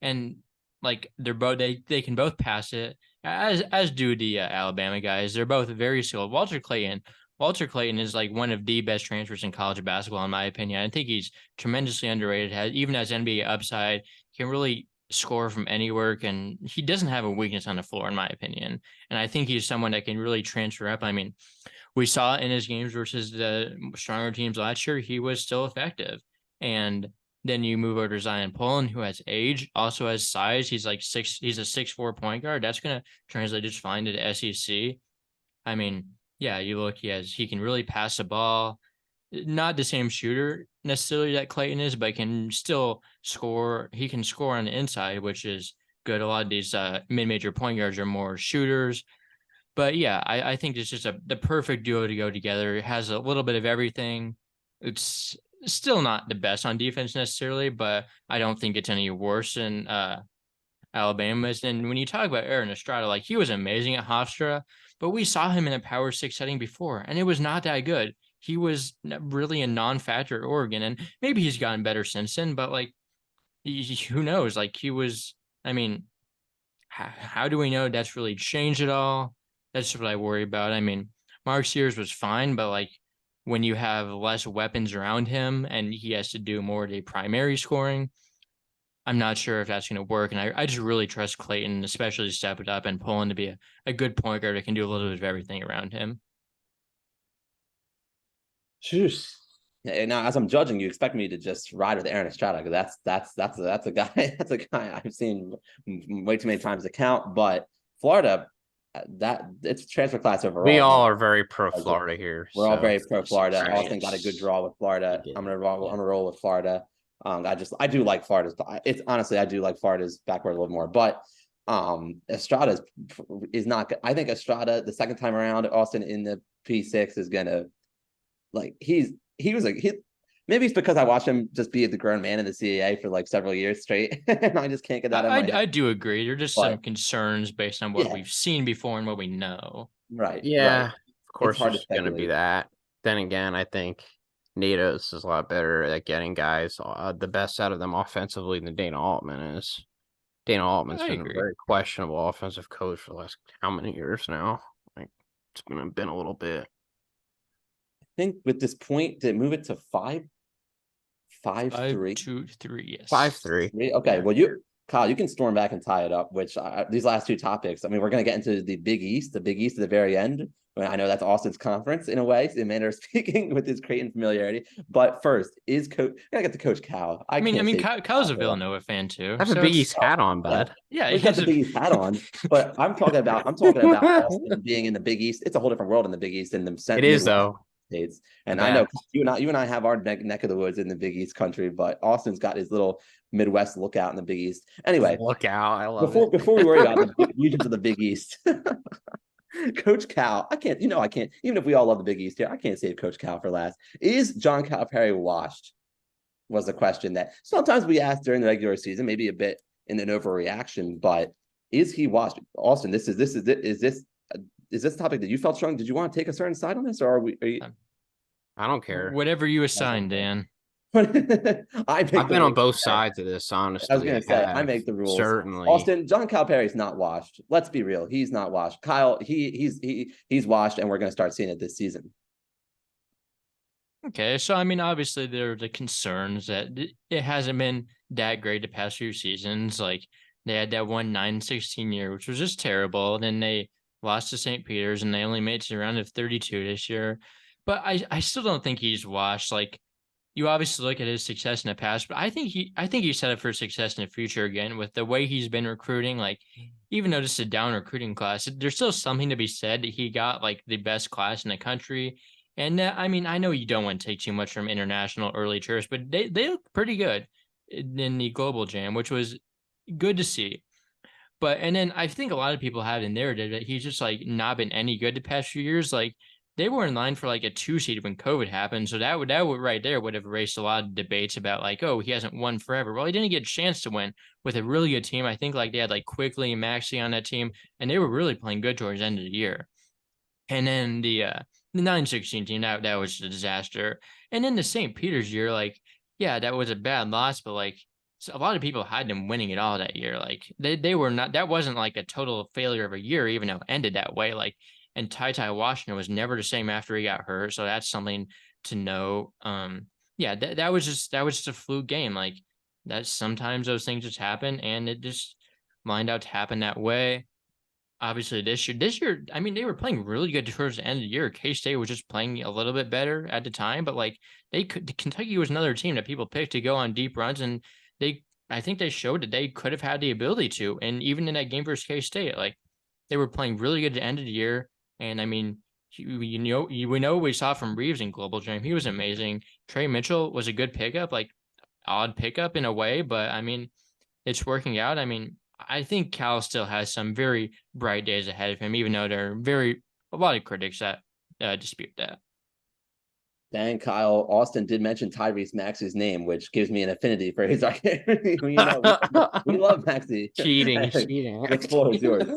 and like they're both they can both pass it as do the Alabama guys. They're both very skilled. Walter Clayton is like one of the best transfers in college basketball, in my opinion. I think he's tremendously underrated. Even as NBA upside, can really score from anywhere, and he doesn't have a weakness on the floor, in my opinion. And I think he's someone that can really transfer up. I mean, we saw in his games versus the stronger teams last year, he was still effective. And then you move over to Zion Pullen, who has age, also has size. He's like he's a 6'4" point guard. That's gonna translate just fine to the SEC. I mean, yeah, you look, he can really pass the ball. Not the same shooter necessarily that Clayton is, but can still score. He can score on the inside, which is good. A lot of these mid-major point guards are more shooters. But yeah, I think it's just the perfect duo to go together. It has a little bit of everything. It's still not the best on defense necessarily, but I don't think it's any worse than Alabama's. And when you talk about Aaron Estrada, like he was amazing at Hofstra, but we saw him in a Power Six setting before, and it was not that good. He was really a non-factor at Oregon, and maybe he's gotten better since then. But like, who knows? Like he was. I mean, how do we know that's really changed at all? That's what I worry about. I mean, Mark Sears was fine, but like when you have less weapons around him and he has to do more of the primary scoring, I'm not sure if that's going to work. And I just really trust Clayton, especially to step it up and pull in to be a good point guard that can do a little bit of everything around him. Jeez. And now, as I'm judging, you expect me to just ride with Aaron Estrada because that's a guy that's a guy I've seen way too many times to count. But Florida, that it's transfer class overall. We all are very pro Florida here. We're all very pro Florida. Right. Austin got a good draw with Florida. I'm gonna roll with Florida. I do like Florida's. It's honestly I do like Florida's backward a little more, but Estrada is not. I think Estrada the second time around, Austin in the P6 is gonna like maybe it's because I watched him just be the grown man in the CAA for like several years straight, and I just can't get that. I do agree. There are just some concerns based on what we've seen before and what we know. Right. Yeah. Right. Of course, it's going to be that. Then again, I think Nato's is a lot better at getting guys the best out of them offensively than Dana Altman is. Dana Altman's been a very questionable offensive coach for the last how many years now? Like it's been a little bit. I think with this point, did it move it to 5-3? 5-2-3, yes. 5-3. Okay, well, Kyle, you can storm back and tie it up. Which these last two topics, I mean, we're going to get into the Big East at the very end. I know that's Austin's conference in a way, in manner of speaking, with his Creighton familiarity. But first, I gotta get to Coach Cal. I mean, Cal's a Villanova fan too. I have a Big East hat on, bud. Yeah, he has a Big East hat on. But I'm talking about Austin being in the Big East. It's a whole different world in the Big East in the center. It is though. States. And I know you and I have our neck of the woods in the Big East country, but Austin's got his little Midwest lookout in the Big East. Anyway, lookout. I love it. Before we worry about the regions of the Big East, Coach Cal, I can't, even if we all love the Big East here, I can't save Coach Cal for last. Is John Calipari washed? Was the question that sometimes we ask during the regular season, maybe a bit in an overreaction, but is he washed? Austin, is this a topic that you felt strong? Did you want to take a certain side on this, or are you... I don't care. Whatever you assign, Dan. I've been on both sides of this, honestly. I was going to say, I make the rules. Certainly. Austin, John Calipari is not washed. Let's be real. He's not washed. Kyle, he's washed, and we're going to start seeing it this season. Okay, so I mean, obviously there are the concerns that it hasn't been that great the past few seasons. Like they had that 9-16 year, which was just terrible. Then they lost to St. Peter's, and they only made it to the round of 32 this year. But I still don't think he's washed. Like you obviously look at his success in the past, but I think he's set up for success in the future again with the way he's been recruiting. Like even though this is a down recruiting class, there's still something to be said that he got like the best class in the country. And I mean, I know you don't want to take too much from international early tourists, but they look pretty good in the Global Jam, which was good to see. But and then I think a lot of people have the narrative that he's just like not been any good the past few years. Like they were in line for like a 2 seed when COVID happened. So that would right there would have erased a lot of debates about like, oh, he hasn't won forever. Well, he didn't get a chance to win with a really good team. I think like they had like Quickly and Maxey on that team, and they were really playing good towards the end of the year. And then the 9-16 team, that was a disaster. And then the St. Peter's year, like, yeah, that was a bad loss, but like a lot of people had them winning it all that year. Like they were not, that wasn't like a total failure of a year, even though it ended that way. Like, and Ty Washington was never the same after he got hurt. So that's something to know. Yeah, that was just a fluke game. Like that sometimes those things just happen, and it just lined out to happen that way. Obviously this year, I mean, they were playing really good towards the end of the year. K-State was just playing a little bit better at the time, but like Kentucky was another team that people picked to go on deep runs, and I think they showed that they could have had the ability to. And even in that game versus K-State, like they were playing really good at the end of the year. And I mean, we know we saw from Reeves in Global Jam. He was amazing. Trey Mitchell was a good pickup, like odd pickup in a way, but I mean, it's working out. I mean, I think Cal still has some very bright days ahead of him, even though there are a lot of critics that dispute that. Dan Kyle Austin did mention Tyrese Maxey's name, which gives me an affinity for his argument. we love Maxey. Cheating. The floor is yours.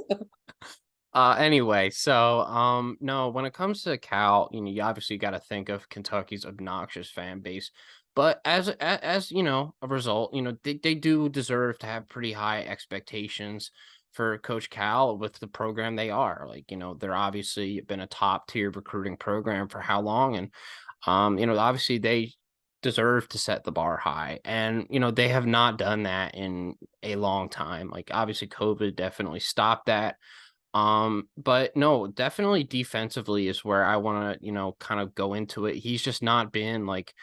Anyway, so no, when it comes to Cal, you obviously got to think of Kentucky's obnoxious fan base. But as a result, they do deserve to have pretty high expectations for Coach Cal with the program they are. Like, they're obviously been a top tier recruiting program for how long, and obviously they deserve to set the bar high, and they have not done that in a long time. Like, obviously COVID definitely stopped that. But no, definitely defensively is where I want to, kind of go into it. He's just not been like,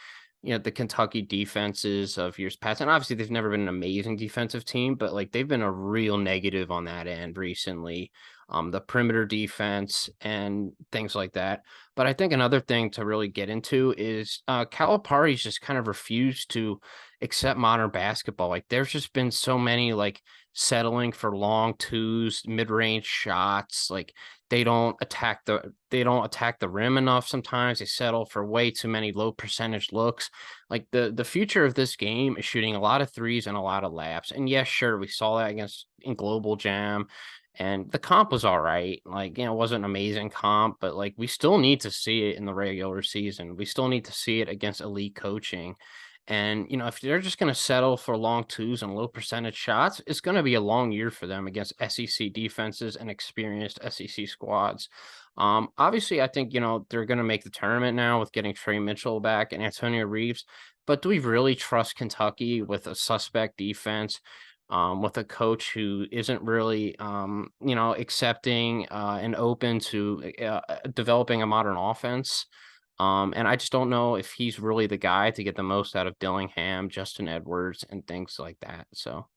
the Kentucky defenses of years past. And obviously they've never been an amazing defensive team, but like they've been a real negative on that end recently. The perimeter defense and things like that. But I think another thing to really get into is Calipari's just kind of refused to accept modern basketball. Like there's just been so many like settling for long twos, mid-range shots. Like they don't attack the rim enough sometimes. They settle for way too many low percentage looks. Like the future of this game is shooting a lot of threes and a lot of layups. And yes, sure, we saw that in Global Jam. And the comp was all right. Like, it wasn't an amazing comp, but like we still need to see it in the regular season. We still need to see it against elite coaching. And, if they're just going to settle for long twos and low percentage shots, it's going to be a long year for them against SEC defenses and experienced SEC squads. Obviously, I think, they're going to make the tournament now with getting Trey Mitchell back and Antonio Reeves. But do we really trust Kentucky with a suspect defense? With a coach who isn't really, accepting and open to developing a modern offense. And I just don't know if he's really the guy to get the most out of Dillingham, Justin Edwards, and things like that. So,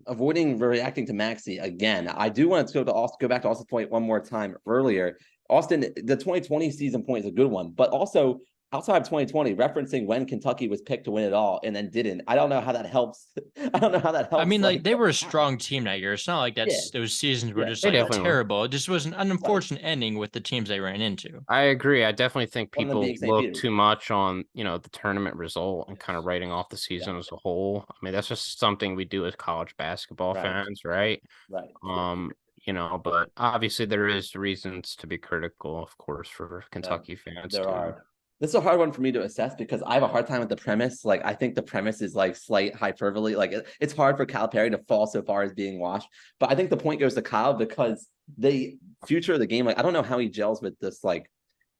avoiding reacting to Maxey again, I do want to go back to Austin's point one more time earlier. Austin, the 2020 season point is a good one, but also outside of 2020, referencing when Kentucky was picked to win it all and then didn't. I don't know how that helps. I mean, like they were a strong team that year. It's not like those seasons were just like terrible. It just was an unfortunate ending with the teams they ran into. I agree. I definitely think people look too much on, the tournament result and kind of writing off the season as a whole. I mean, that's just something we do as college basketball fans, right? Right. But obviously there is reasons to be critical, of course, for Kentucky fans. There are. This is a hard one for me to assess because I have a hard time with the premise. Like, I think the premise is like slight hyperbole. Like, it's hard for Calipari to fall so far as being washed. But I think the point goes to Kyle because the future of the game, like, I don't know how he gels with this, like,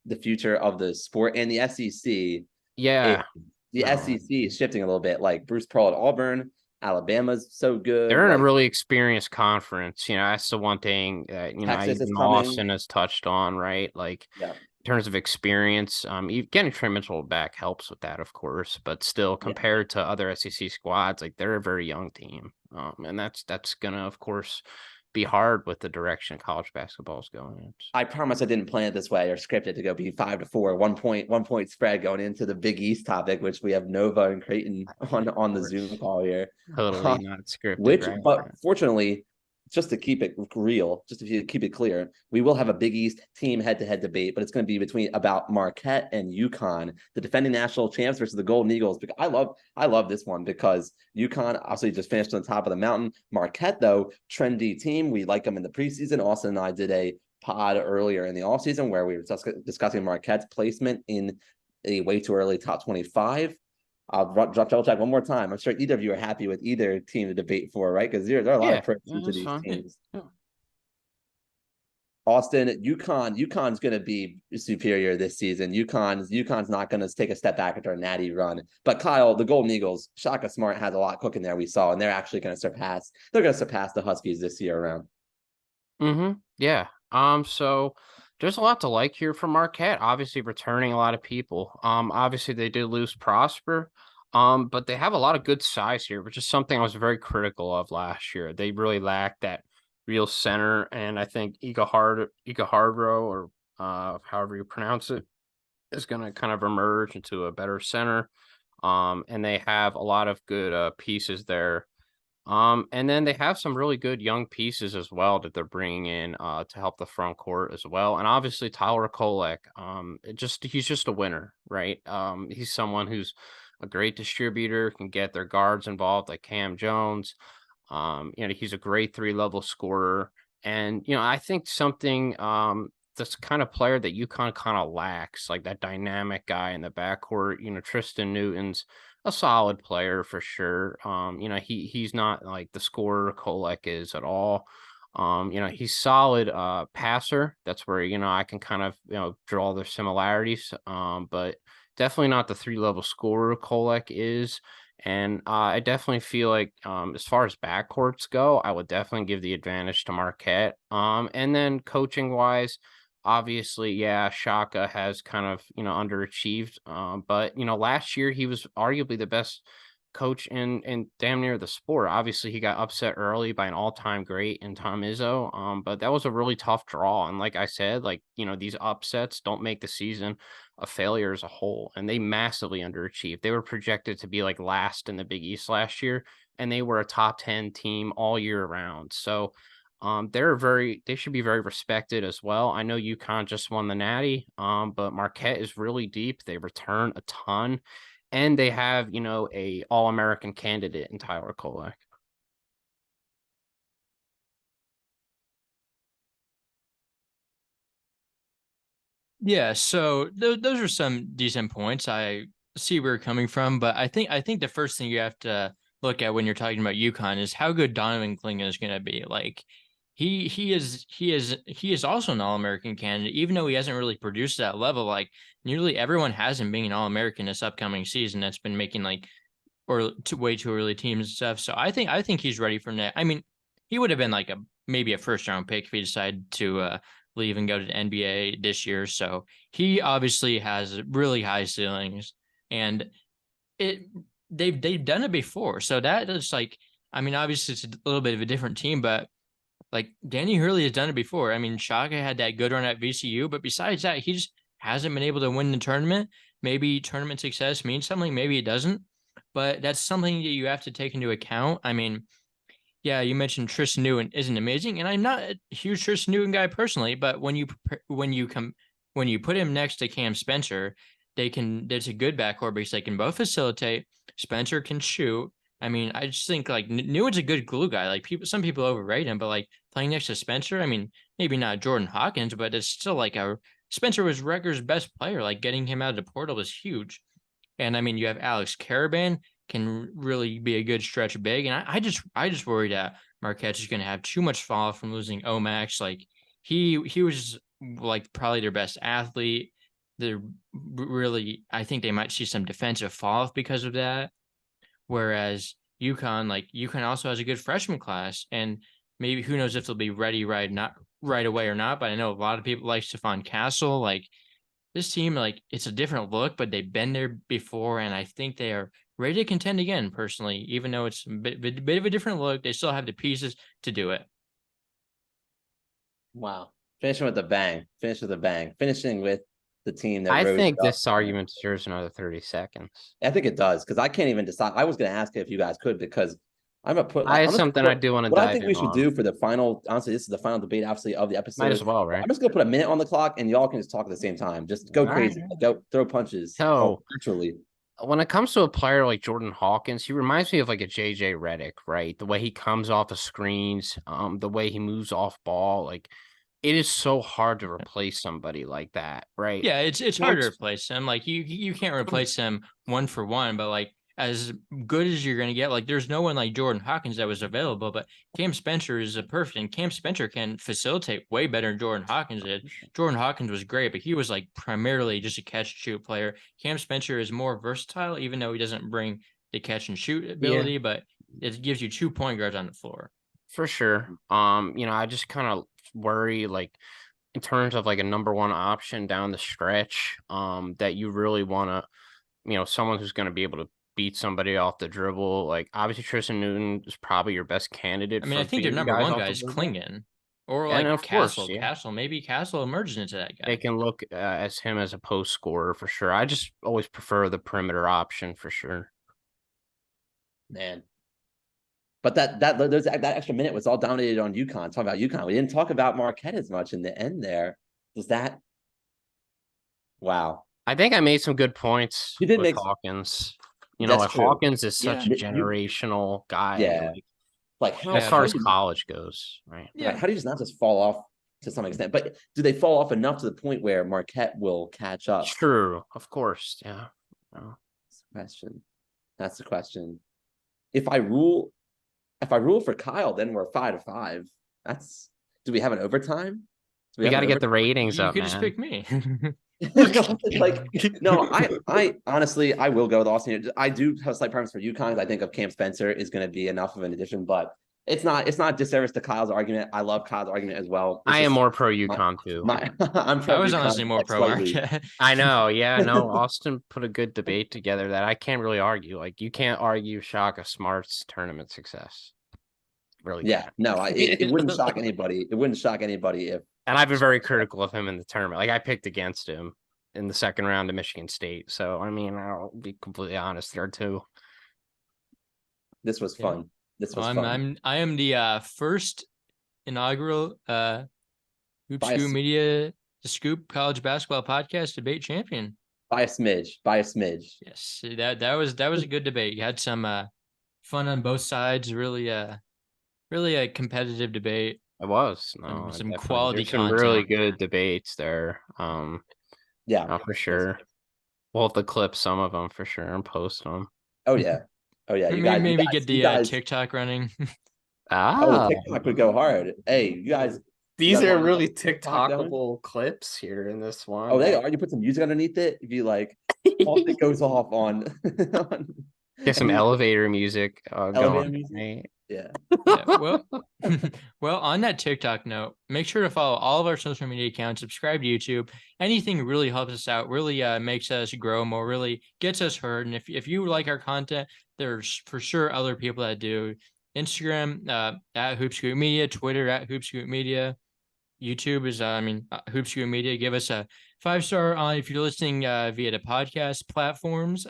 the future of the sport and the SEC. Yeah. SEC is shifting a little bit. Like, Bruce Pearl at Auburn, Alabama's so good. They're in a really experienced conference. That's the one thing that, Austin has touched on, right? Like, in terms of experience, getting Trey Mitchell back helps with that, of course, but still compared to other SEC squads, like they're a very young team. And that's gonna, of course, be hard with the direction college basketball is going in. I promise I didn't plan it this way or script it to go be 5-4, 1 point spread going into the Big East topic, which we have Nova and Creighton on the Zoom call here. Totally not scripted. But fortunately, just to keep it real, just to keep it clear, we will have a Big East team head-to-head debate, but it's going to be between about Marquette and UConn, the defending national champs versus the Golden Eagles. Because I love this one because UConn obviously just finished on the top of the mountain. Marquette, though, trendy team. We like them in the preseason. Austin and I did a pod earlier in the offseason where we were discussing Marquette's placement in a way too early top 25. I'll double check one more time. I'm sure either of you are happy with either team to debate for, right? Because there are a lot of pros to these teams. Yeah. Austin, UConn's going to be superior this season. UConn's not going to take a step back after a natty run. But Kyle, the Golden Eagles, Shaka Smart has a lot cooking there. We saw, and they're actually going to surpass. They're going to surpass the Huskies this year around. Yeah. So there's a lot to like here for Marquette. Obviously, returning a lot of people. Obviously they did lose Prosper. But they have a lot of good size here, which is something I was very critical of last year. They really lacked that real center, and I think Iga Hardrow, or however you pronounce it, is going to kind of emerge into a better center. And they have a lot of good pieces there. And then they have some really good young pieces as well that they're bringing in to help the front court as well. And obviously Tyler Kolek, he's just a winner, right? He's someone who's a great distributor, can get their guards involved like Cam Jones. He's a great 3-level scorer. And, I think something this kind of player that UConn kind of lacks, like that dynamic guy in the backcourt. Tristan Newton's a solid player for sure. He's not like the scorer Kolek is at all. He's solid passer. That's where, I can kind of, draw their similarities. But definitely not the 3-level scorer Kolek is. And I definitely feel like as far as backcourts go, I would definitely give the advantage to Marquette. And then coaching wise, obviously, yeah, Shaka has kind of, underachieved. But, last year he was arguably the best coach in damn near the sport. Obviously, he got upset early by an all-time great in Tom Izzo. But that was a really tough draw. And like I said, these upsets don't make the season a failure as a whole. And they massively underachieved. They were projected to be like last in the Big East last year, and they were a top 10 team all year round. So they should be very respected as well. I know UConn just won the Natty, but Marquette is really deep. They return a ton, and they have, a All-American candidate in Tyler Kolek. Yeah, so those are some decent points. I see where you're coming from, but I think the first thing you have to look at when you're talking about UConn is how good Donovan Clingan is going to be. Like he is also an All-American candidate, even though he hasn't really produced that level. Like nearly everyone hasn't been an All-American this upcoming season that's been making way too early teams and stuff. So I think he's ready for that. I mean, he would have been like maybe a first round pick if he decided to leave and go to the NBA this year. So he obviously has really high ceilings, and they've done it before. So that is obviously it's a little bit of a different team, but like Danny Hurley has done it before. I mean, Shaka had that good run at VCU, but besides that, he just hasn't been able to win the tournament. Maybe tournament success means something, maybe it doesn't, but that's something that you have to take into account. I mean, yeah, you mentioned Tristan Newton isn't amazing, and I'm not a huge Tristan Newton guy personally, but when you put him next to Cam Spencer, there's a good backcourt because they can both facilitate. Spencer can shoot. I mean, I just think like Newton's a good glue guy. Like some people overrate him, but like playing next to Spencer, I mean, maybe not Jordan Hawkins, but it's still like Spencer was Rutgers' best player. Like getting him out of the portal was huge. And I mean, you have Alex Caravan can really be a good stretch big. And I just worry that Marquette is going to have too much fall from losing Omax. Like he was like probably their best athlete. They're really, I think they might see some defensive fall off because of that. Whereas UConn also has a good freshman class, and maybe who knows if they'll be ready not right away or not. But I know a lot of people like Stephon Castle. Like this team, like it's a different look, but they've been there before, and I think they are ready to contend again. Personally, even though it's a bit of a different look, they still have the pieces to do it. Wow, finishing with a bang. Finishing with the team that I think this argument deserves another 30 seconds. I think it does, because I can't even decide. I was going to ask if you guys could, because I'm gonna put. I have I'm just something gonna I put, do want to what I dive think in we should on. do for the final. Honestly, this is the final debate, obviously, of the episode. Might as well, right? I'm just gonna put a minute on the clock, and y'all can just talk at the same time. Just go All right. crazy, go throw punches. So Literally. when it comes to a player like Jordan Hawkins, he reminds me of like a JJ Redick, right? The way he comes off the screens, the way he moves off ball, like it is so hard to replace somebody like that, right? Yeah, it's hard to replace him. Like you can't replace him one for one, but like as good as you're gonna get, like there's no one like Jordan Hawkins that was available, but Cam Spencer is a perfect, and Cam Spencer can facilitate way better than Jordan Hawkins did. Jordan Hawkins was great, but he was like primarily just a catch and shoot player. Cam Spencer is more versatile, even though he doesn't bring the catch and shoot ability, but it gives you 2 point guards on the floor. For sure. I just kind of worry like in terms of like a number one option down the stretch, that you really want to, someone who's going to be able to beat somebody off the dribble. Like obviously Tristan Newton is probably your best candidate I mean, I for think their beating number guys one off guy the is dribble. Klingon, or And like of course, yeah. Castle. Maybe Castle emerges into that guy. They can look as him as a post scorer for sure. I just always prefer the perimeter option for sure. Man. But that extra minute was all dominated on UConn. Talking about UConn, we didn't talk about Marquette as much in the end. There does that. Wow, I think I made some good points you did with make Hawkins. That's Like true. Hawkins is such a You- generational guy. Yeah. Like how as far how as do you- college goes, right? Yeah. Right. How do you just not just fall off to some extent? But do they fall off enough to the point where Marquette will catch up? True, of course, yeah. That's the question. That's the question. If I rule for Kyle, then we're 5-5. Do we have an overtime? We got to get the ratings You up, could man. just pick me. Like, no, I honestly, I will go with Austin. I do have slight preference for UConn. I think of Cam Spencer is going to be enough of an addition, but it's not disservice to Kyle's argument. I love Kyle's argument as well. I am more pro UConn too. I'm pro I was UConn, honestly more like, pro slightly. Marquette. I know, yeah, no. Austin put a good debate together that I can't really argue. Like you can't argue Shaka Smart's tournament success. Really, Yeah, can't. no, it wouldn't shock anybody. It wouldn't shock anybody if. And I've been very critical of him in the tournament. Like I picked against him in the second round of Michigan State. So I mean, I'll be completely honest there too. This was fun. This was fun. I am the first inaugural Hoop Scoop Media the Scoop College Basketball Podcast debate champion. By a smidge. Yes, that was a good debate. You had some fun on both sides. Really a competitive debate. It was some quality There's some content. really good debates there. Yeah, for sure. We'll have to clip some of them for sure and post them. Oh yeah. You maybe get the TikTok running. The TikTok would go hard. Hey, you guys. These are really TikTokable clips here in this one. Oh, they are. You put some music underneath it. If you like, all it goes off on. Get some elevator music going. Music? Yeah. Well, on that TikTok note, make sure to follow all of our social media accounts, subscribe to YouTube. Anything really helps us out, really makes us grow more, really gets us heard. And if you like our content, there's for sure other people that do. Instagram at Hoop Scoop Media, Twitter at Hoop Scoop Media, YouTube is Hoop Scoop Media. Give us a 5-star on if you're listening via the podcast platforms.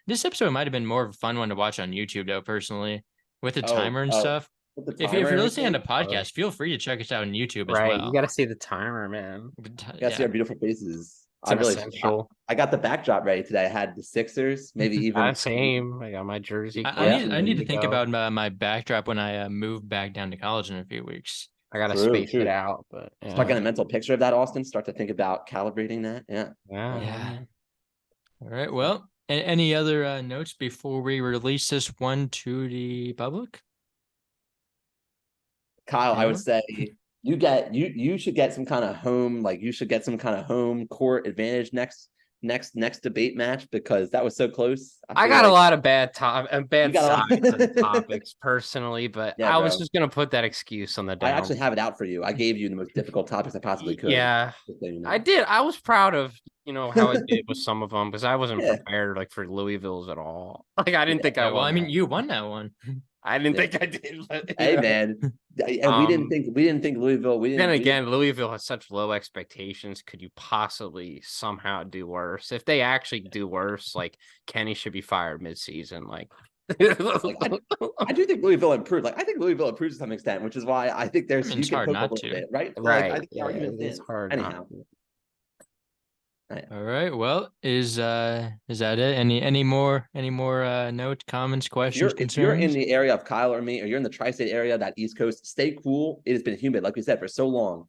This episode might have been more of a fun one to watch on YouTube though, personally. With the timer and stuff. If you're listening on the podcast, feel free to check us out on YouTube as well. You got to see the timer, man. You got to see our beautiful faces. Essential. I got the backdrop ready today. I had the Sixers, maybe even. Same. I got my jersey. I need to think about my backdrop when I move back down to college in a few weeks. I got to space it out, but start getting a mental picture of that, Austin. Start to think about calibrating that. Yeah. All right. Well. Any other notes before we release this one to the public? Kyle, I would say you should get some kind of home court advantage next debate match because that was so close. I got a lot of bad sides of the topics personally, but I was just gonna put that excuse on the down. I actually have it out for you. I gave you the most difficult topics I possibly could. Yeah, I did. I was proud of how I did with some of them because I wasn't prepared for Louisville's at all. Like I didn't think I won. Well, I mean, you won that one. I didn't think I did. But, hey man, and we didn't think Louisville. Louisville has such low expectations. Could you possibly somehow do worse? If they actually do worse, Kenny should be fired mid-season. Like I do think Louisville improved. Like I think Louisville improved to some extent, which is why I think there's It's you can hard hope a not little to. bit, right? So, Right. like I think the Yeah, argument it's stands. hard. Anyhow. All right. Well, is that it? Any more notes, comments, questions, If you're in concerns? the area of Kyle or me, or you're in the tri-state area, that East Coast, stay cool. It has been humid, like we said, for so long.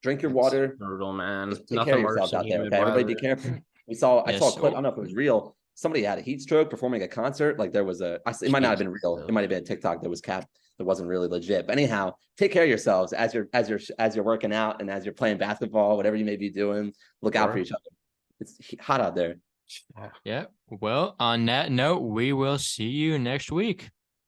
Drink your It's water. brutal, man. Just take care of Nothing worse yourselves than out there. humid Okay, everybody, be weather. careful. I saw a Yes. clip. I don't know if it was real. Somebody had a heat stroke performing a concert. Like there was it might not have been real. It might have been a TikTok that was capped. That wasn't really legit. But anyhow, take care of yourselves as you're working out and as you're playing basketball, whatever you may be doing. Look out for each other. It's hot out there. Yeah. Well, on that note, we will see you next week.